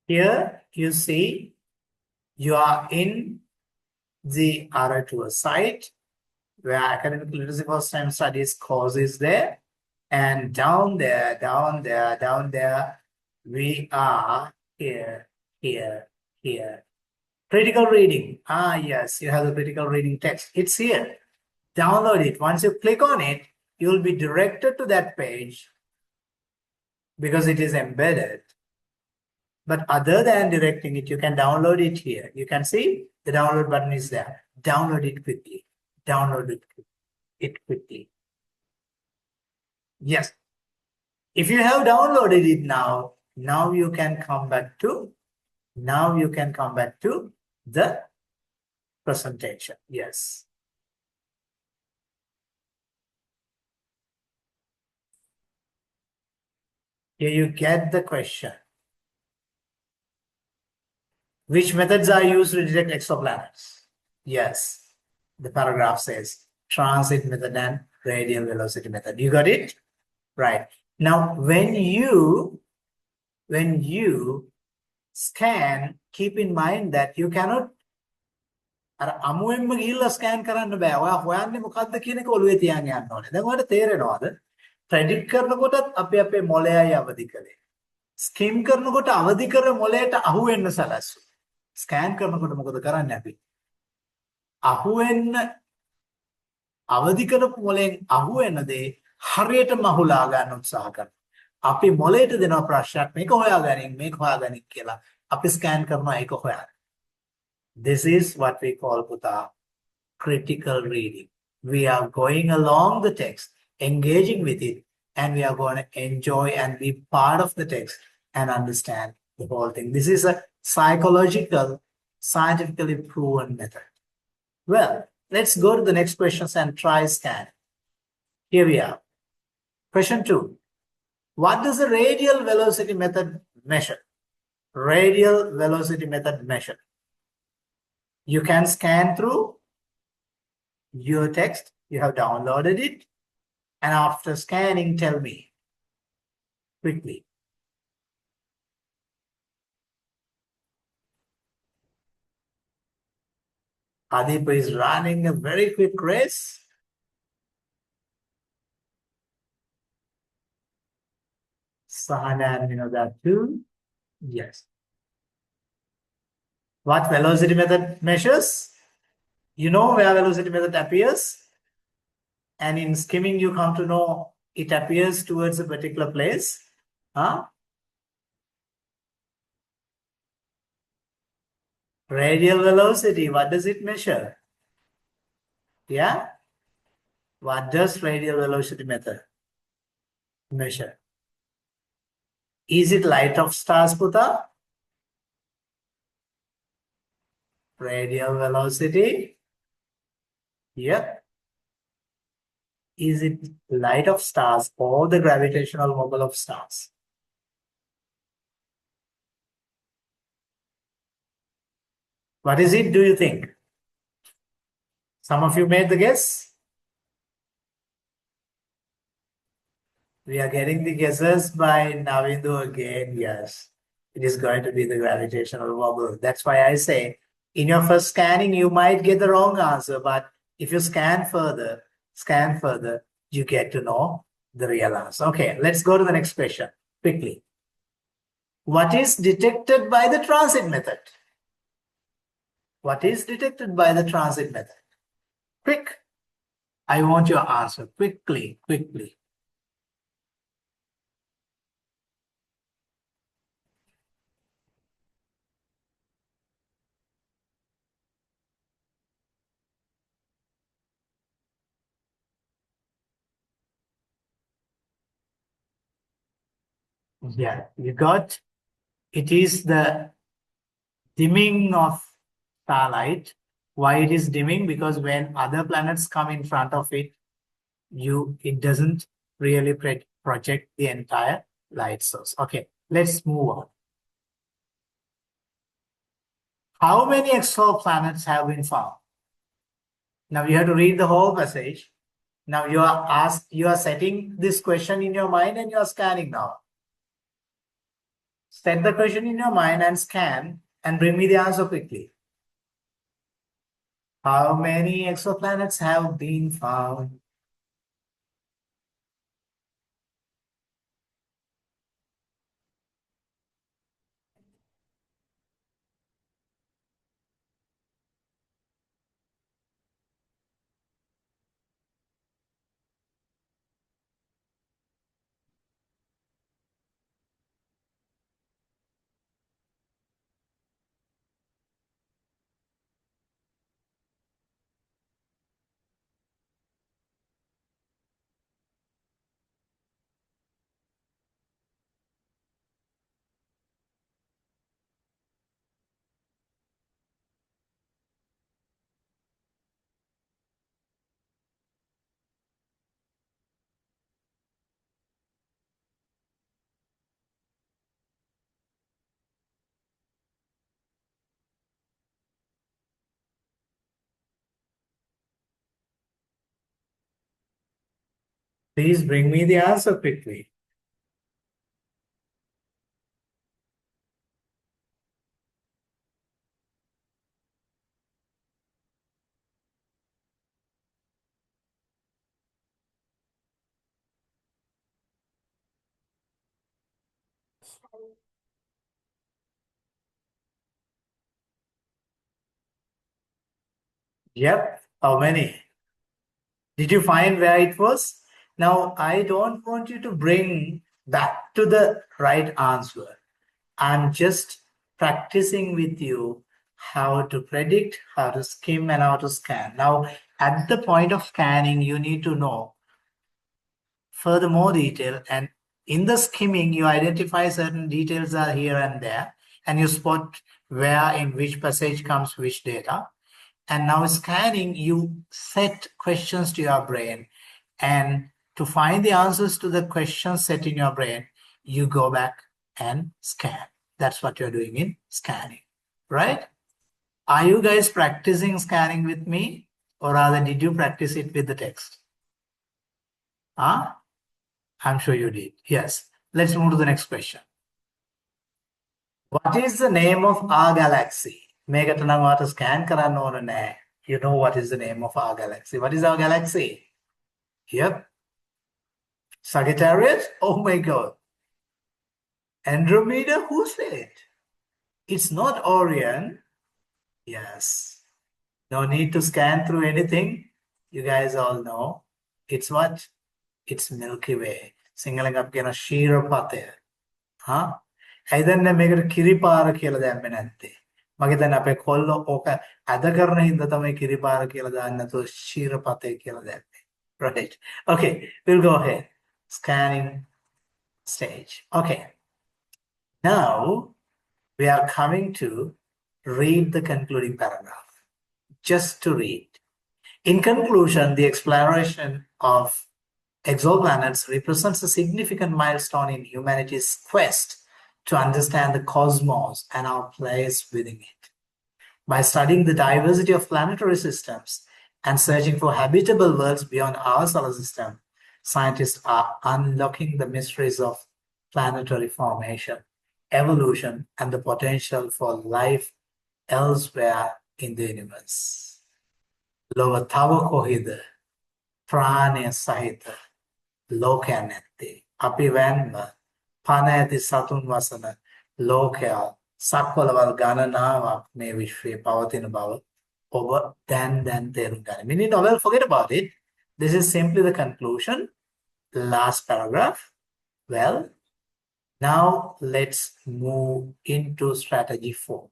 Here you see you are in the R2 site where academic literacy first time studies course is there. And down there, down there, down there, we are here, here, here. Critical reading. Ah, yes, you have the critical reading text. It's here. Download it. Once you click on it, you'll be directed to that page because it is embedded. But other than directing it, you can download it here. You can see the download button is there. Download it quickly. Download it quickly. Yes. If you have downloaded it now you can come back to, the presentation. Yes. Here you get the question. Which methods are used to detect exoplanets? Yes. The paragraph says transit method and radial velocity method. You got it? Right. Now, when you scan, keep in mind that you cannot අර අමුවෙන්ම ගිහිල්ලා scan කරන්න බෑ. ඔයා හොයන්නේ මොකද්ද කියන එක ඔළුවේ තියන් යන්න ඕනේ. දැන් ඔයාලට තේරෙනවද? ප්‍රෙඩික්ට් කරනකොටත් අපි අපේ මොළයයි අවදි කළේ. ස්කිම් කරනකොට අවදි කර මොළයට අහු වෙන්න සලස්සු. ස්කෑන් කරනකොට මොකද කරන්නේ අපි? අහු වෙන්න අවදි කරපු මොළෙන් අහු වෙන දේ හරියටම අහුලා ගන්න උත්සාහ කරනවා. අපි මොළයට දෙනවා ප්‍රශ්නයක් මේක හොයාගනින් මේක හොයාගනින් කියලා. අපි ස්කෑන් කරනවා ඒක හොයාගන්න. This is what we call Puta critical reading. We are going along the text, engaging with it, and we are going to enjoy and be part of the text and understand the whole thing. This is a psychological, scientifically proven method. Well, let's go to the next questions and try scan. Here we are. Question 2. What does the radial velocity method measure? Radial velocity method measure. You can scan through your text. You have downloaded it. And after scanning, tell me quickly. Adipa is running a very quick race. Sahana, you know that too. Yes. What velocity method measures? You know where velocity method appears. And in skimming, you come to know it appears towards a particular place. Huh? Radial velocity, what does it measure? Yeah? What does radial velocity method measure? Is it light of stars, Puta? Radial velocity? Yep. Is it light of stars or the gravitational mobile of stars? What is it, do you think? Some of you made the guess? We are getting the guesses by Navindu again. Yes, it is going to be the gravitational wobble. That's why I say, in your first scanning, you might get the wrong answer, but if you scan further, you get to know the real answer. Okay, let's go to the next question quickly. What is detected by the transit method? What is detected by the transit method? Quick. I want your answer quickly. Yeah, you got it is the dimming of starlight. Why it is dimming? Because when other planets come in front of it, it doesn't really project the entire light source. Okay, let's move on. How many exoplanets have been found? Now you have to read the whole passage. Now you are setting this question in your mind and you are scanning now. Set the question in your mind and scan and bring me the answer quickly. How many exoplanets have been found? Please bring me the answer quickly. Yep. How many? Did you find where it was? Now, I don't want you to bring back to the right answer. I'm just practicing with you how to predict, how to skim, and how to scan. Now, at the point of scanning, you need to know further more detail. And in the skimming, you identify certain details are here and there, and you spot where in which passage comes which data. And now scanning, you set questions to your brain. And to find the answers to the questions set in your brain, you go back and scan. That's what you're doing in scanning, right? Are you guys practicing scanning with me? Or rather, did you practice it with the text? Huh? I'm sure you did. Yes. Let's move to the next question. What is the name of our galaxy? මේකට නම් ඔයාට scan කරන්න ඕන නෑ. You know what is the name of our galaxy. What is our galaxy? Yep. Sagittarius? Oh my God. Andromeda? Who said? It's not Orion. Yes. No need to scan through anything. You guys all know. It's what? It's Milky Way. Singaling up කියන ශීරපතය. Huh? ඇයි දන්නේ මේකට කිරිපාර කියලා දැම්මේ නැත්තේ? මගේ දැන් අපේ කොල්ලෝ ඕක අද කරන හින්දා තමයි කිරිපාර කියලා දාන්න නැතුව ශීරපතය කියලා දැම්මේ. Right. Okay, we'll go ahead. Scanning stage. Okay. Now we are coming to read the concluding paragraph. Just to read. In conclusion, the exploration of exoplanets represents a significant milestone in humanity's quest to understand the cosmos and our place within it. By studying the diversity of planetary systems and searching for habitable worlds beyond our solar system, scientists are unlocking the mysteries of planetary formation, evolution, and the potential for life elsewhere in the universe. ලොව තව කොහෙද ප්‍රාණය සහිත ලෝකයක් නැත්තේ? අපි වැන්ම පණ ඇති සතුන් වසන ලෝකයා සක්වලවල් ගණනාවක් මේ විශ්වයේ පවතින බව ඔබ දැන් තේරුම් ගන්න. We need not forget about it. This is simply the conclusion. The last paragraph. Well, now let's move into strategy 4.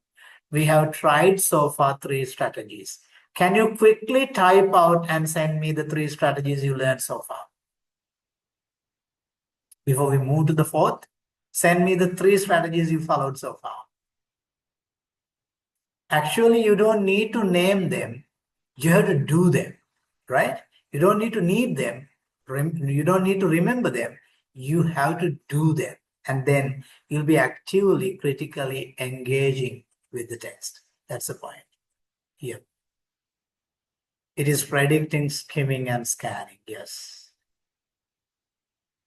We have tried so far 3 strategies. Can you quickly type out and send me the 3 strategies you learned so far? Before we move to the 4th, send me the 3 strategies you followed so far. Actually, you don't need to name them. You have to do them, right? You don't need to need them. You don't need to remember them. You have to do them. And then you'll be actively, critically engaging with the text. That's the point here. It is predicting, skimming, and scanning. Yes.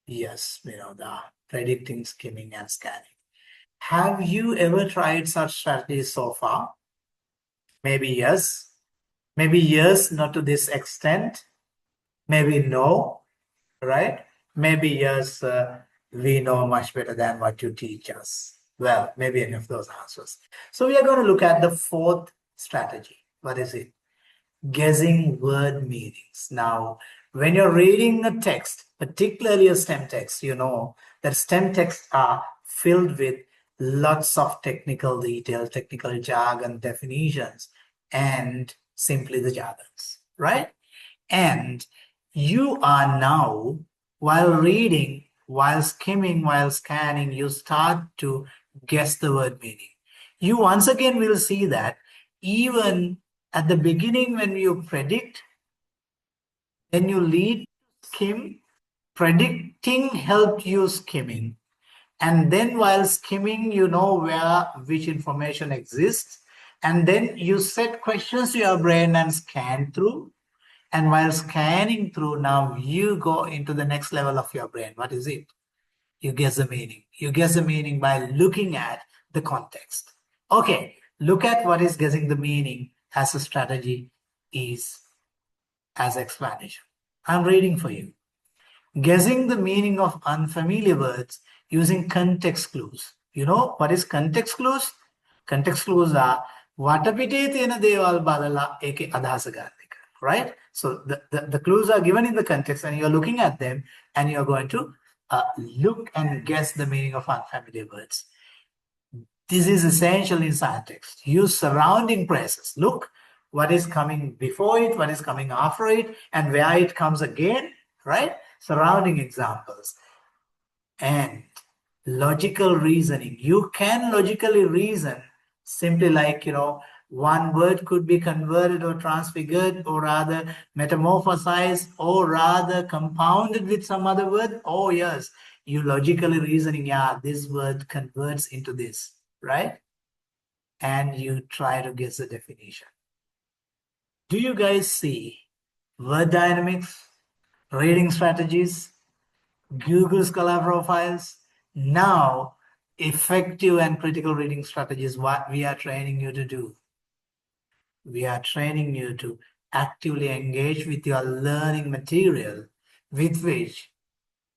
Yes, predicting, skimming, and scanning. Have you ever tried such strategies so far? Maybe yes. Maybe yes, not to this extent. Maybe no, right? Maybe yes, we know much better than what you teach us. Well, maybe any of those answers. So we are going to look at the 4th strategy. What is it? Guessing word meanings. Now, when you're reading a text, particularly a STEM text, you know that STEM texts are filled with lots of technical details, technical jargon, definitions, and simply the jargons, right? And you are now, while reading, while skimming, while scanning, you start to guess the word meaning. You once again will see that even at the beginning, when you predict, then you lead skim. Predicting helped you skimming. And then while skimming, you know which information exists. And then you set questions to your brain and scan through. And while scanning through, now you go into the next level of your brain. What is it? You guess the meaning. You guess the meaning by looking at the context. Okay, look at what is guessing the meaning as a strategy is as explanation. I'm reading for you. Guessing the meaning of unfamiliar words using context clues. You know what is context clues? Context clues are වටපිටේ තියෙන දේවල් බලලා ඒකේ අදහස ගන්න එක. Right? So the clues are given in the context and you're looking at them and you're going to look and guess the meaning of unfamiliar words. This is essential in science text. Use surrounding phrases. Look what is coming before it, what is coming after it, and where it comes again, right? Surrounding examples. And logical reasoning. You can logically reason simply like, one word could be converted or transfigured or rather metamorphosized or rather compounded with some other word. Oh yes, you logically reasoning, yeah, this word converts into this, right? And you try to guess the definition. Do you guys see word dynamics, reading strategies, Google Scholar profiles? Now, effective and critical reading strategies, what we are training you to do. We are training you to actively engage with your learning material with which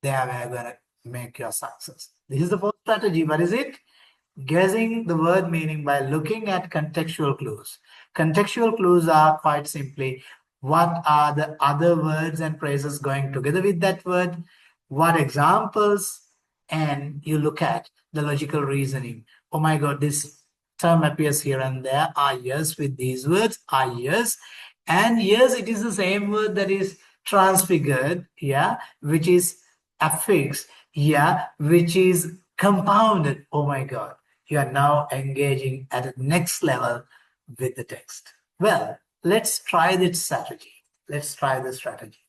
they are going to make your success. This is the fourth strategy. What is it? Guessing the word meaning by looking at contextual clues. Contextual clues are quite simply what are the other words and phrases going together with that word, what examples, and you look at the logical reasoning. Oh my God, this term appears here and there. Yes, with these words, yes. And yes, it is the same word that is transfigured, yeah, which is affixed, yeah, which is compounded. Oh my God, you are now engaging at the next level with the text. Well, let's try this strategy. Let's try this strategy.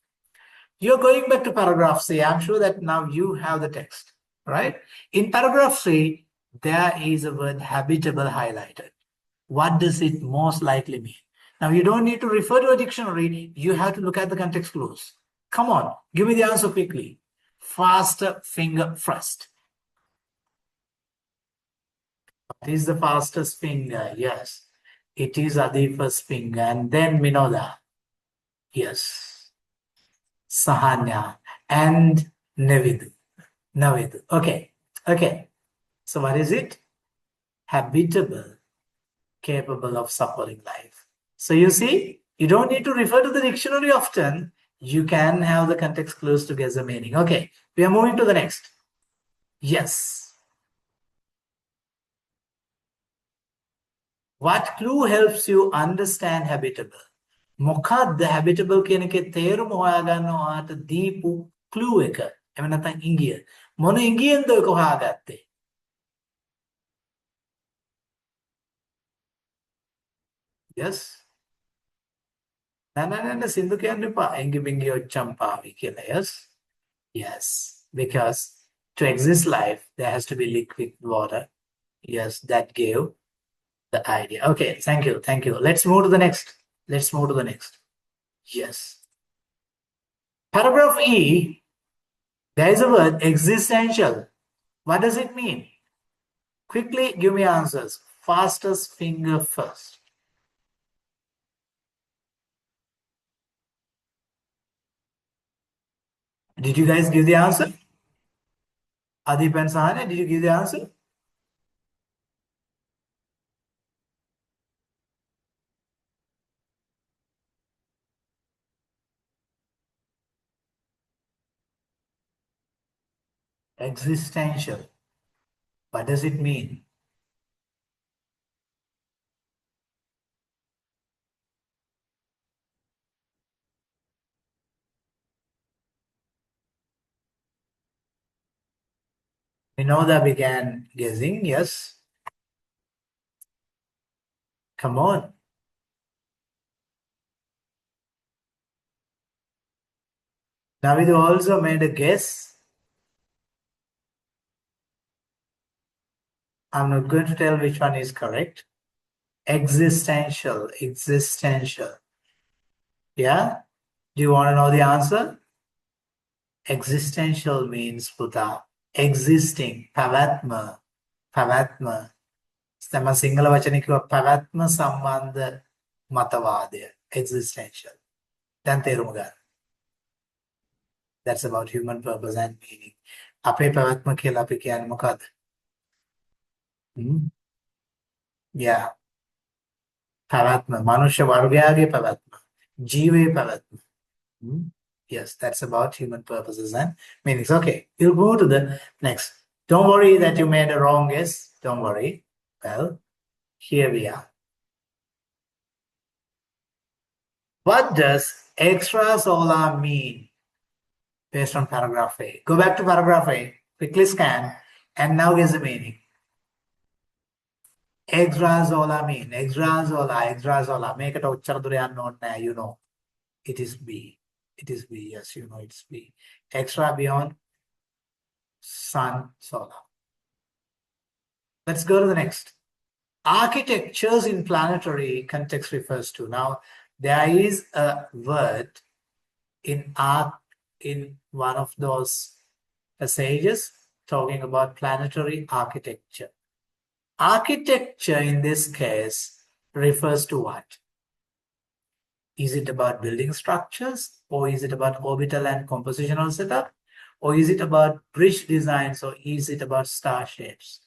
You're going back to paragraph C. I'm sure that now you have the text, right? In paragraph C, there is a word habitable highlighted. What does it most likely mean? Now, you don't need to refer to a dictionary. You have to look at the context clues. Come on, give me the answer quickly. Faster finger first. What is the fastest finger? Yes, it is Adipa's finger. And then Minoda. Yes. Sahanya and Navidu. Okay. So what is it? Habitable, capable of supporting life. So you see, you don't need to refer to the dictionary often. You can have the context clues to guess the meaning. Okay, we are moving to the next. Yes. What clue helps you understand habitable? මොකක්ද habitable කියන එකේ තේරුම හොයාගන්න ඔයාට දීපු clue එක. එහෙම නැත්නම් ඉංගිය. මොන ඉංගියෙන්ද ඔක හොයාගත්තේ? Yes. නෑ සින්දු කියන්න එපා. ඉංගි බිංගි ඔච්චම් පාවි කියලා. Yes. Yes. Because to exist life, there has to be liquid water. Yes, that gave the idea. Okay, thank you. Let's move to the next. Yes. Paragraph E, there is a word existential. What does it mean? Quickly give me answers. Fastest finger first. Did you guys give the answer? Adip and Sahane, did you give the answer? Existential. What does it mean? Vinoda began guessing, yes. Come on. Navid also made a guess. I'm not going to tell which one is correct. Existential. Yeah? Do you want to know the answer? Existential means Buddha. Existing. Pavatma. Tama Sinhala වචනේ කිව්වා පැවැත්ම සම්බන්ධ මතවාදය. Existential. දැන් තේරුම ගන්න. That's about human purpose and meaning. අපේ පැවැත්ම කියලා අපි කියන්නේ මොකද්ද? Yeah. පැවැත්ම. මනුෂ්‍ය වර්ගයාගේ පැවැත්ම. ජීවයේ පැවැත්ම. Yes, that's about human purposes and meanings. Okay, we'll go to the next. Don't worry that you made a wrong guess. Don't worry. Well, here we are. What does extrasolar mean based on paragraph A? Go back to paragraph A, quickly scan, and now guess the meaning. Extrasolar mean. Extrasolar. Make it out. You know. It is B. It is B. Yes, you know it's B. Extra beyond sun, solar. Let's go to the next. Architectures in planetary context refers to. Now, there is a word in one of those passages talking about planetary architecture. Architecture in this case refers to what? Is it about building structures, or is it about orbital and compositional setup, or is it about bridge designs, or is it about star shapes?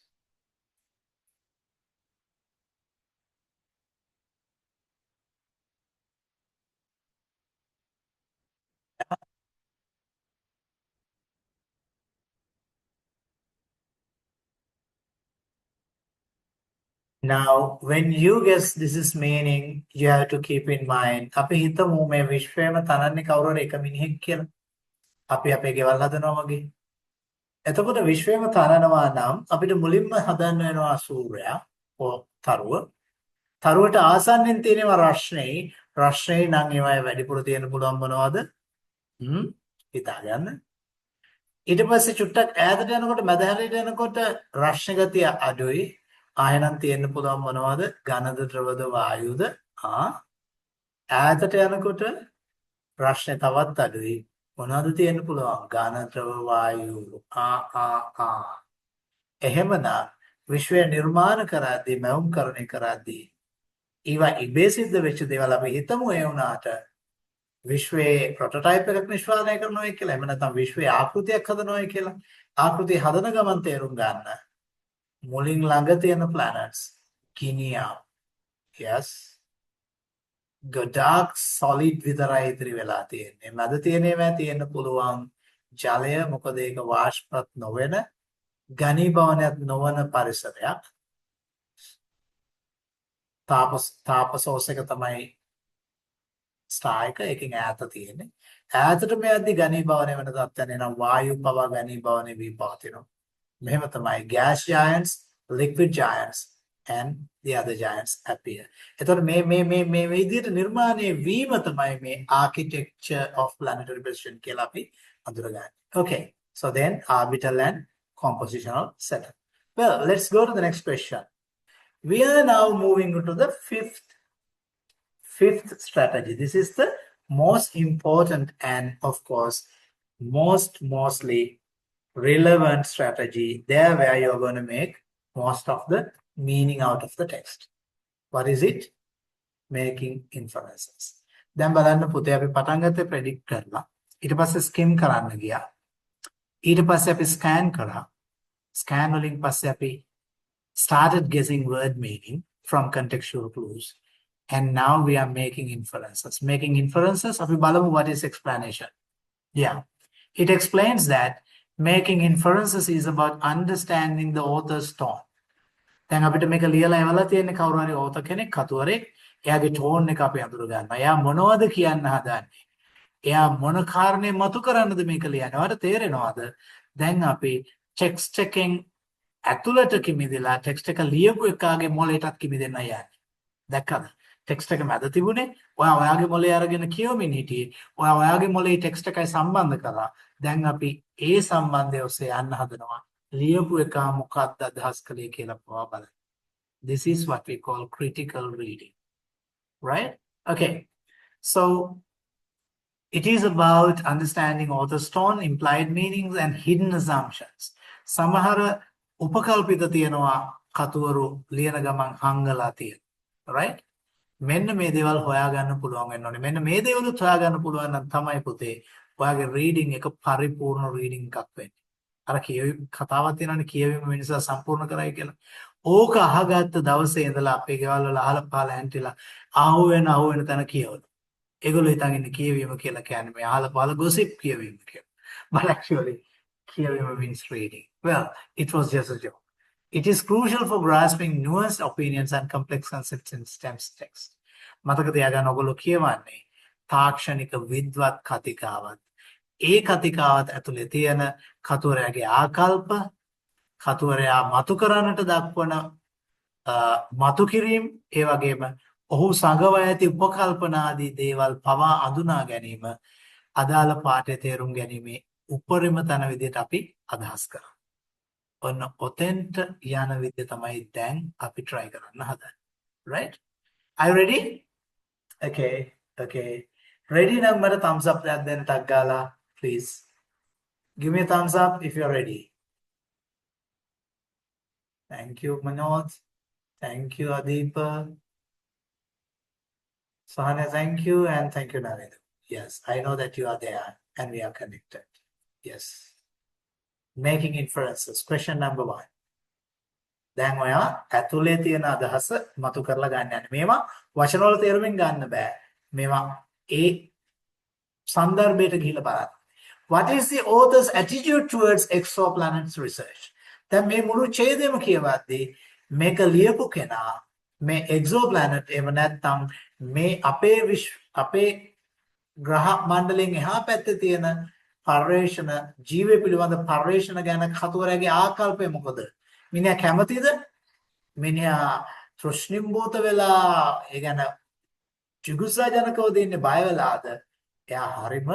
Now, when you guess this is meaning, you have to keep in mind. අපි හිතමු මේ විශ්වයම තනන්නේ කවුරුහරි එක මිනිහෙක් කියලා. අපි අපේ ගෙවල් හදනවා වගේ. එතකොට විශ්වයම තනනවා නම් අපිට මුලින්ම හදන්න වෙනවා සූර්යයා තරුව. තරුවට ආසන්නෙන් තියෙනවා රශ්නේ. රශ්නේ නම් ඒවයි වැඩිපුර තියෙන්න පුළුවන් මොනවද? හිතාගන්න. ඊට පස්සේ චුට්ටක් ඈතට යනකොට මැද හැරේට යනකොට රශ්න ගතිය අඩුයි. ආයෙනම් තියෙන්න පුළුවන් මොනවද? ඝනද ද්‍රවද වායුද? ඈතට යනකොට රශ්නේ තවත් අඩුයි. මොනවද තියෙන්න පුළුවන්? ඝන ද්‍රව වායු. එහෙමනම් විශ්වය නිර්මාණ කරද්දී මැවුම්කරණය කරද්දී ඒවා ඉබේ සිද්ධ වෙච්ච දේවල් අපි හිතමු ඒ වුණාට විශ්වයේ ප්‍රොටෝටයිප් එකක් නිෂ්පාදනය කරනවා කියලා. එහෙම නැත්නම් විශ්වයේ ආකෘතියක් හදනවා කියලා. ආකෘතිය හදන ගමන් තේරුම් ගන්න. මුලින් ළඟ තියෙන planets ගිනියම්. Yes. ගොඩාක් solid විතරයි ඉතිරි වෙලා තියෙන්නේ. මැද තියෙනේවා තියෙන්න පුළුවන් ජලය. මොකද ඒක වාෂ්පත් නොවන ඝනීභවනයක් නොවන පරිසරයක්. තාපසෝස් එක තමයි ස්ටාර් එක. එකකින් ඈත තියෙන්නේ. ඈතට මෙයද්දි ඝනීභවනය වෙන තත්ත්වයන් එනවා. වායු පවා ඝනීභවනය වී පවතිනවා. මෙහෙම තමයි gas giants, liquid giants and the other giants appear. එතකොට මේ විදිහට නිර්මාණය වීම තමයි මේ architecture of planetary precision කියලා අපි අඳුරගන්නේ. Okay, so then orbital and compositional setup. Well, let's go to the next question. We are now moving to the fifth strategy. This is the most important and of course mostly relevant strategy there where you're going to make most of the meaning out of the text. What is it? Making inferences. දැන් බලන්න පුතේ අපි පටන් ගත්තේ predict කරලා. ඊට පස්සේ skim කරන්න ගියා. ඊට පස්සේ අපි scan කරා. Scan වලින් පස්සේ අපි started guessing word meaning from contextual clues. And now we are making inferences. Making inferences, අපි බලමු what is explanation. Yeah. It explains that making inferences is about understanding the author's tone. දැන් අපිට මේක ලියලා එවලා තියෙන්නේ කවුරු හරි author කෙනෙක් කතුවරෙක්. එයාගේ tone එක අපි අඳුර ගන්නවා. එයා මොනවද කියන්න හදන්නේ? එයා මොන කාරණේ මතු කරන්නද මේක ලියන්නේ? ඔයාලට තේරෙනවද? දැන් අපි text එකෙන් ඇතුළට කිමිදලා text එක ලියපු එකාගේ මොළයටත් කිමිදෙන්න යන්නේ. දැක්කද? text එක මැද තිබුණේ. ඔයා ඔයාගේ මොළේ අරගෙන කියවමින් හිටියේ. ඔයා ඔයාගේ මොළේ text එකයි සම්බන්ධ කරා. දැන් අපි ඒ සම්බන්ධය ඔස්සේ යන්න හදනවා. ලියපු එක මොකක්ද අදහස් කළේ කියලා පවා බලන්න. This is what we call critical reading. Right? Okay. So it is about understanding author's tone, implied meanings and hidden assumptions. සමහර උපකල්පිත තියෙනවා කතුවරු ලියන ගමන් හංගලා තියෙන. Right? මෙන්න මේ දේවල් හොයාගන්න පුළුවන් වෙන්න ඕනේ. මෙන්න මේ දේවලුත් හොයාගන්න පුළුවන් නම් තමයි පුතේ ඔයාගේ රීඩින් එක පරිපූර්ණ රීඩින් එකක් වෙන්නේ. අර කියවි කතාවක් තියෙනවානේ කියවීම මිනිසා සම්පූර්ණ කරයි කියලා. ඕක අහගත්ත දවසේ ඉඳලා අපේ ගෙවල් වල අහලා පහලා ඇන්ටිලා අහුවෙන තැන කියවන. ඒගොල්ලෝ හිතන් ඉන්නේ කියවීම කියලා කියන්නේ මේ අහලා පහලා gossip කියවීම කියලා. But actually කියවීම means reading. Well, it was just a joke. It is crucial for grasping nuanced opinions and complex concepts in STEM's text. මතක තියාගන්න ඔයගොල්ලෝ කියවන්නේ තාක්ෂණික විද්වත් කතිකාවත්. ඒ කතිකාවත් ඇතුලේ තියෙන කතුවරයාගේ ආකල්ප, කතුවරයා මතු කරන්නට දක්වන මතු කිරීම, ඒ වගේම ඔහු සංගව ඇති උපකල්පනා ආදී දේවල් පවා අඳුනා ගැනීම අදාළ පාඩේ තේරුම් ගැනීමේ උපරිම තන විදිහට අපි අදහස් කරා. ඔන්න ඔතෙන්ට යන විදිහ තමයි දැන් අපි try කරන්න හදන්නේ. Right? Are you ready? Okay. Ready නම් මට thumbs up එකක් දෙන්න ටක් ගාලා please. Give me a thumbs up if you're ready. Thank you Manoj. Thank you Adipa. Sahana, thank you, and thank you Narendra. Yes, I know that you are there and we are connected. Yes. Making inferences. Question number 1. දැන් ඔයා ඇතුලේ තියෙන අදහස මතු කරලා ගන්න යන්නේ. මේවා වචන වල තේරුමින් ගන්න බෑ. මේවා ඒ සන්දර්භයට ගිහිල්ලා බලන්න. What is the author's attitude towards exoplanets research? දැන් මේ මුළු ඡේදෙම කියවද්දී මේක ලියපු කෙනා මේ exoplanet එහෙම නැත්නම් මේ අපේ ග්‍රහ මණ්ඩලයෙන් එහා පැත්තේ තියෙන පර්යේෂණ ජීවය පිළිබඳ පර්යේෂණ ගැන කතුවරයාගේ ආකල්පය මොකද? මිනිහා කැමතිද? මිනිහා තෘෂ්ණිම්බෝත වෙලා ඒ ගැන ජුගුසාජනකව දෙන්නේ බය වෙලාද? එයා හරිම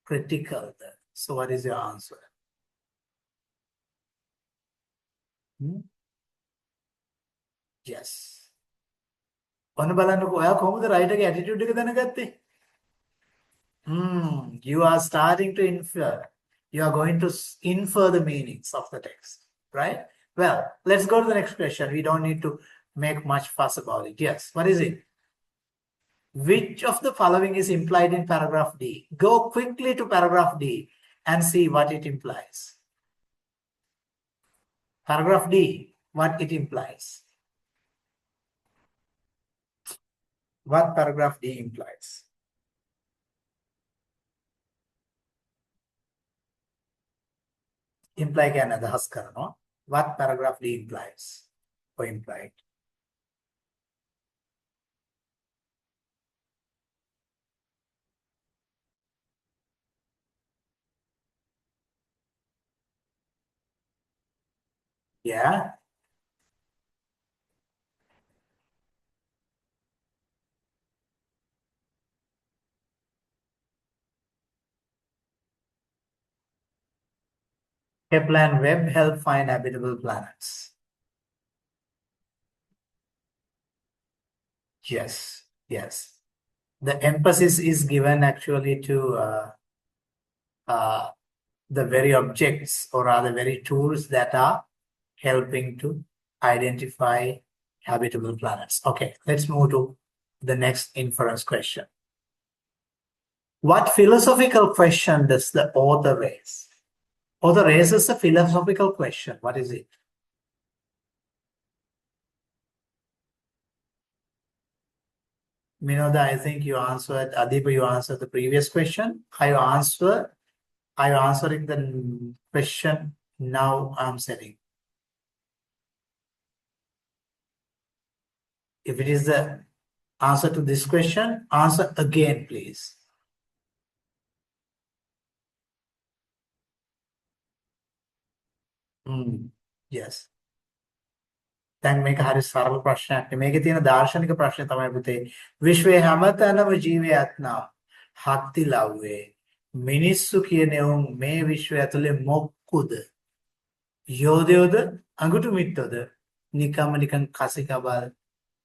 criticalද? So what is your answer? Yes. ඔන්න බලන්නකෝ ඔයා කොහොමද රයිටර්ගේ ඇටිටියුඩ් එක දැනගත්තේ? You are starting to infer. You are going to infer the meanings of the text, right? Well, let's go to the next question. We don't need to make much fuss about it. Yes, what is it? Which of the following is implied in paragraph D? Go quickly to paragraph D and see what it implies. Paragraph D, what it implies. What paragraph D implies? Imply can අදහස් කරනවා. What paragraph D implies or implied? Yeah. Kepler and Webb help find habitable planets. Yes. The emphasis is given actually to the very objects or rather very tools that are helping to identify habitable planets. Okay, let's move to the next inference question. What philosophical question does the author raise? Author raises a philosophical question. What is it? Minoda, I think you answered. Adipa, you answered the previous question. Are you answering the question now I'm setting? If it is the answer to this question, answer again, please. Yes. දැන් මේක හරි සරල ප්‍රශ්නයක්. මේකේ තියෙන දාර්ශනික ප්‍රශ්නේ තමයි පුතේ විශ්වයේ හැමතැනම ජීවයක් නම් හත්තිලව්වේ මිනිස්සු කියන උන් මේ විශ්වය ඇතුලේ මොක්කුද? යෝධයෝද අඟුටු මිට්ටෝද නිකන් කසිකබල්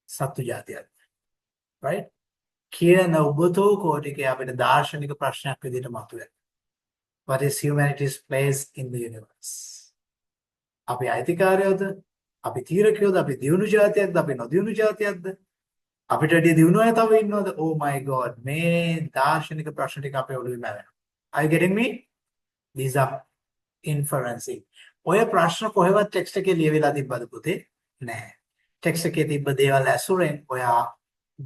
සත්තු జాතියක්ද? right? කියන ඔබතෝ කෝටිකේ අපිට දාර්ශනික ප්‍රශ්නයක් විදිහට මතුවේ. What is humanity's place in the universe? අපි අයිතිකාරයෝද? අපි තීරකයෝද? අපි දියුණු జాතියක්ද? අපි නොදියුණු జాතියක්ද? අපිට වැඩි දියුණු අය තව ඉන්නවද? Oh my god, මේ දාර්ශනික ප්‍රශ්න ටික අපේ ඔළුවේ මැවෙනවා. Are you getting me? These are inferencing. ඔය ප්‍රශ්න කොහෙවත් ටෙක්ස්ට් එකේ ලියවිලා තිබ්බද පුතේ? නැහැ. ටෙක්ස්ට් එකේ තිබ්බ දේවල් ඇසුරෙන් ඔයා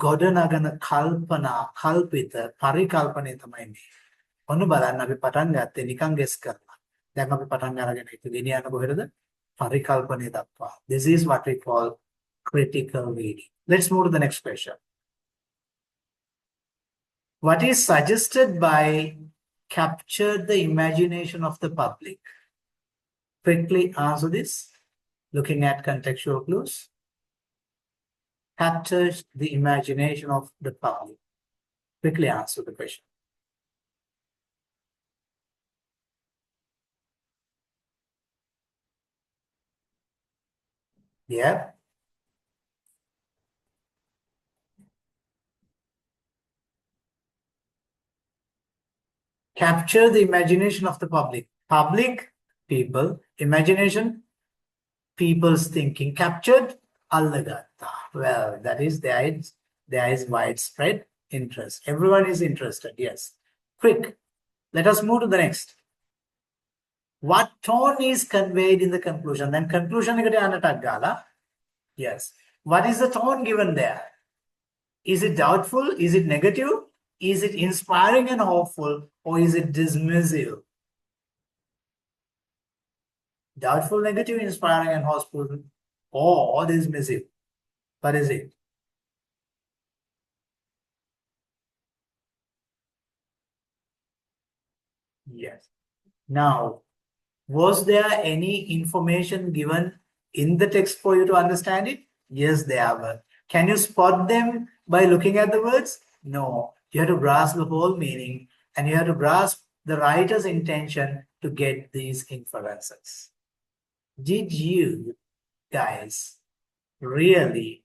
ගොඩනගන කල්පනා, කල්පිත පරිකල්පනය තමයි මේ. ඔන්න බලන්න අපි පටන් ගත්තේ නිකන් ගෙස් කරලා. දැන් අපි පටන් අරගෙන ඉතින් ගෙනියන්න කොහෙද? පරිකල්පනය දක්වා. This is what we call critical reading. Let's move to the next question. What is suggested by capture the imagination of the public? Quickly answer this, looking at contextual clues. Captures the imagination of the public. Quickly answer the question. Yeah. Capture the imagination of the public. Public, people, imagination, people's thinking. Captured, allagatta. Well, that is there is widespread interest. Everyone is interested. Yes. Quick. Let us move to the next. What tone is conveyed in the conclusion? Then conclusion ekata yanna ටක් ගාලා. Yes. What is the tone given there? Is it doubtful? Is it negative? Is it inspiring and hopeful? Or is it dismissive? Doubtful, negative, inspiring and hopeful, or dismissive? What is it? Yes. Now, was there any information given in the text for you to understand it? Yes, there were. Can you spot them by looking at the words? No. You have to grasp the whole meaning and you have to grasp the writer's intention to get these inferences. Did you guys really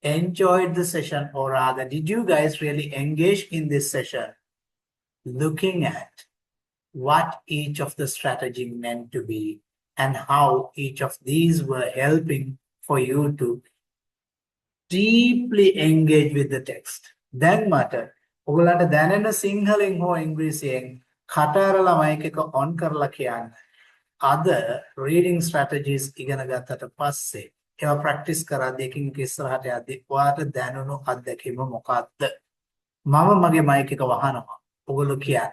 enjoy the session, or rather, did you guys really engage in this session looking at what each of the strategy meant to be and how each of these were helping for you to deeply engage with the text? Then matter. ඔයගලන්ට දැනෙන සිංහලෙන් හෝ ඉංග්‍රීසියෙන් කටාරලා mic එක on කරලා කියන්න. Other reading strategies ඉගෙන ගත්තට පස්සේ ඒවා practice කරද්දී එකින් එක ඉස්සරහට යද්දී ඔයාට දැනුණු අත්දැකීම මොකක්ද? මම මගේ මයික් එක වහනවා. ඔයගොල්ලෝ කියන්න.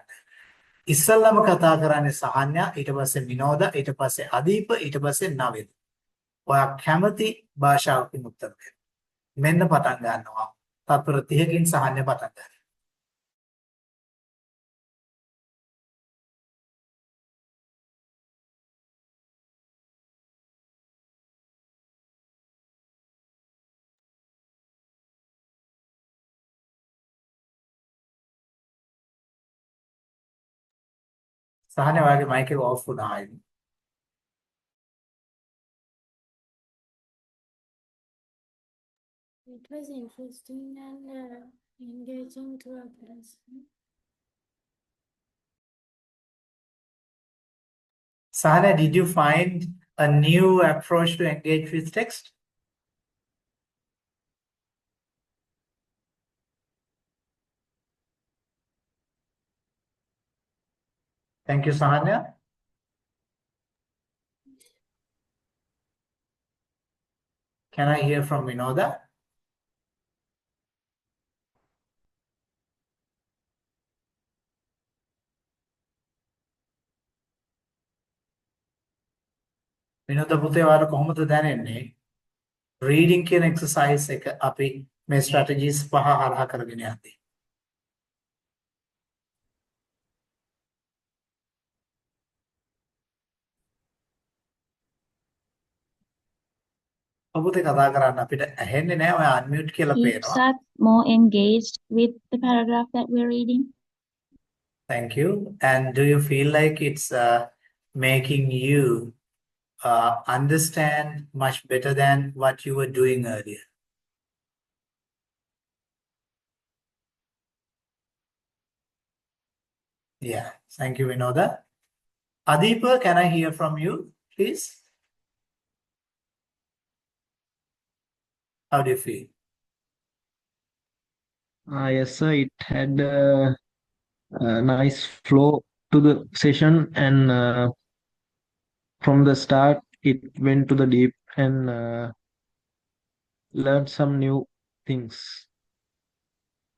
ඉස්සල්ලාම කතා කරන්නේ සහන්යා, ඊට පස්සේ විනෝද, ඊට පස්සේ අදීප, ඊට පස්සේ නවීද. ඔයා කැමති භාෂාවකින් උත්තර දෙන්න. මෙන්න පටන් ගන්නවා. තත්පර 30කින් සහන්‍ය පටන් ගන්නවා. සහන්‍ය ඔයාගේ මයික් එක off වුණා ආයිත්. It was interesting and engaging to a lesson. Sahana, did you find a new approach to engage with text? Thank you, Sahana. Can I hear from Vinoda? Vinoda පුතේ ඔයාලට කොහොමද දැනෙන්නේ? Reading කියන exercise එක අපි මේ strategies පහ හරහා කරගෙන යද්දී. ඔබට කතා කරන්න අපිට ඇහෙන්නේ නැහැ. ඔයා unmute කියලා Keeps පේනවා. us more engaged with the paragraph that we're reading. Thank you. And do you feel like it's making you understand much better than what you were doing earlier? Yeah, thank you, Vinoda. Adipa, can I hear from you, please? How do you feel? Yes, sir. It had a nice flow to the session, and From the start, it went to the deep and learned some new things.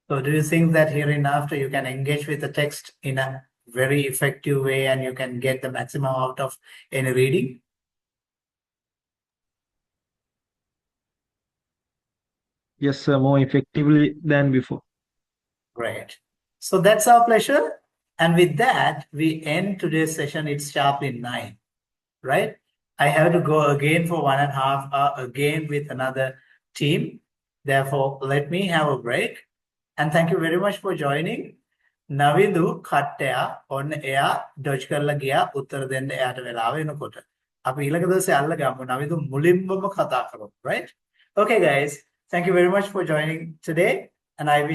So do you think that hereinafter you can engage with the text in a very effective way and you can get the maximum out of any reading? Yes, sir, more effectively than before. Great. So that's our pleasure. And with that, we end today's session. It's sharply 9, right? I have to go again for 1.5 hour again with another team. Therefore, let me have a break. And thank you very much for joining. නවිදු කට්ටයා ඔන්න එයා ඩොජ් කරලා ගියා උත්තර දෙන්න එයාට වෙලාව වෙනකොට. අපි ඊළඟ දවසේ අල්ල ගමු නවිදු මුලින්මම කතා කරමු, right? Okay guys, thank you very much for joining today and I wish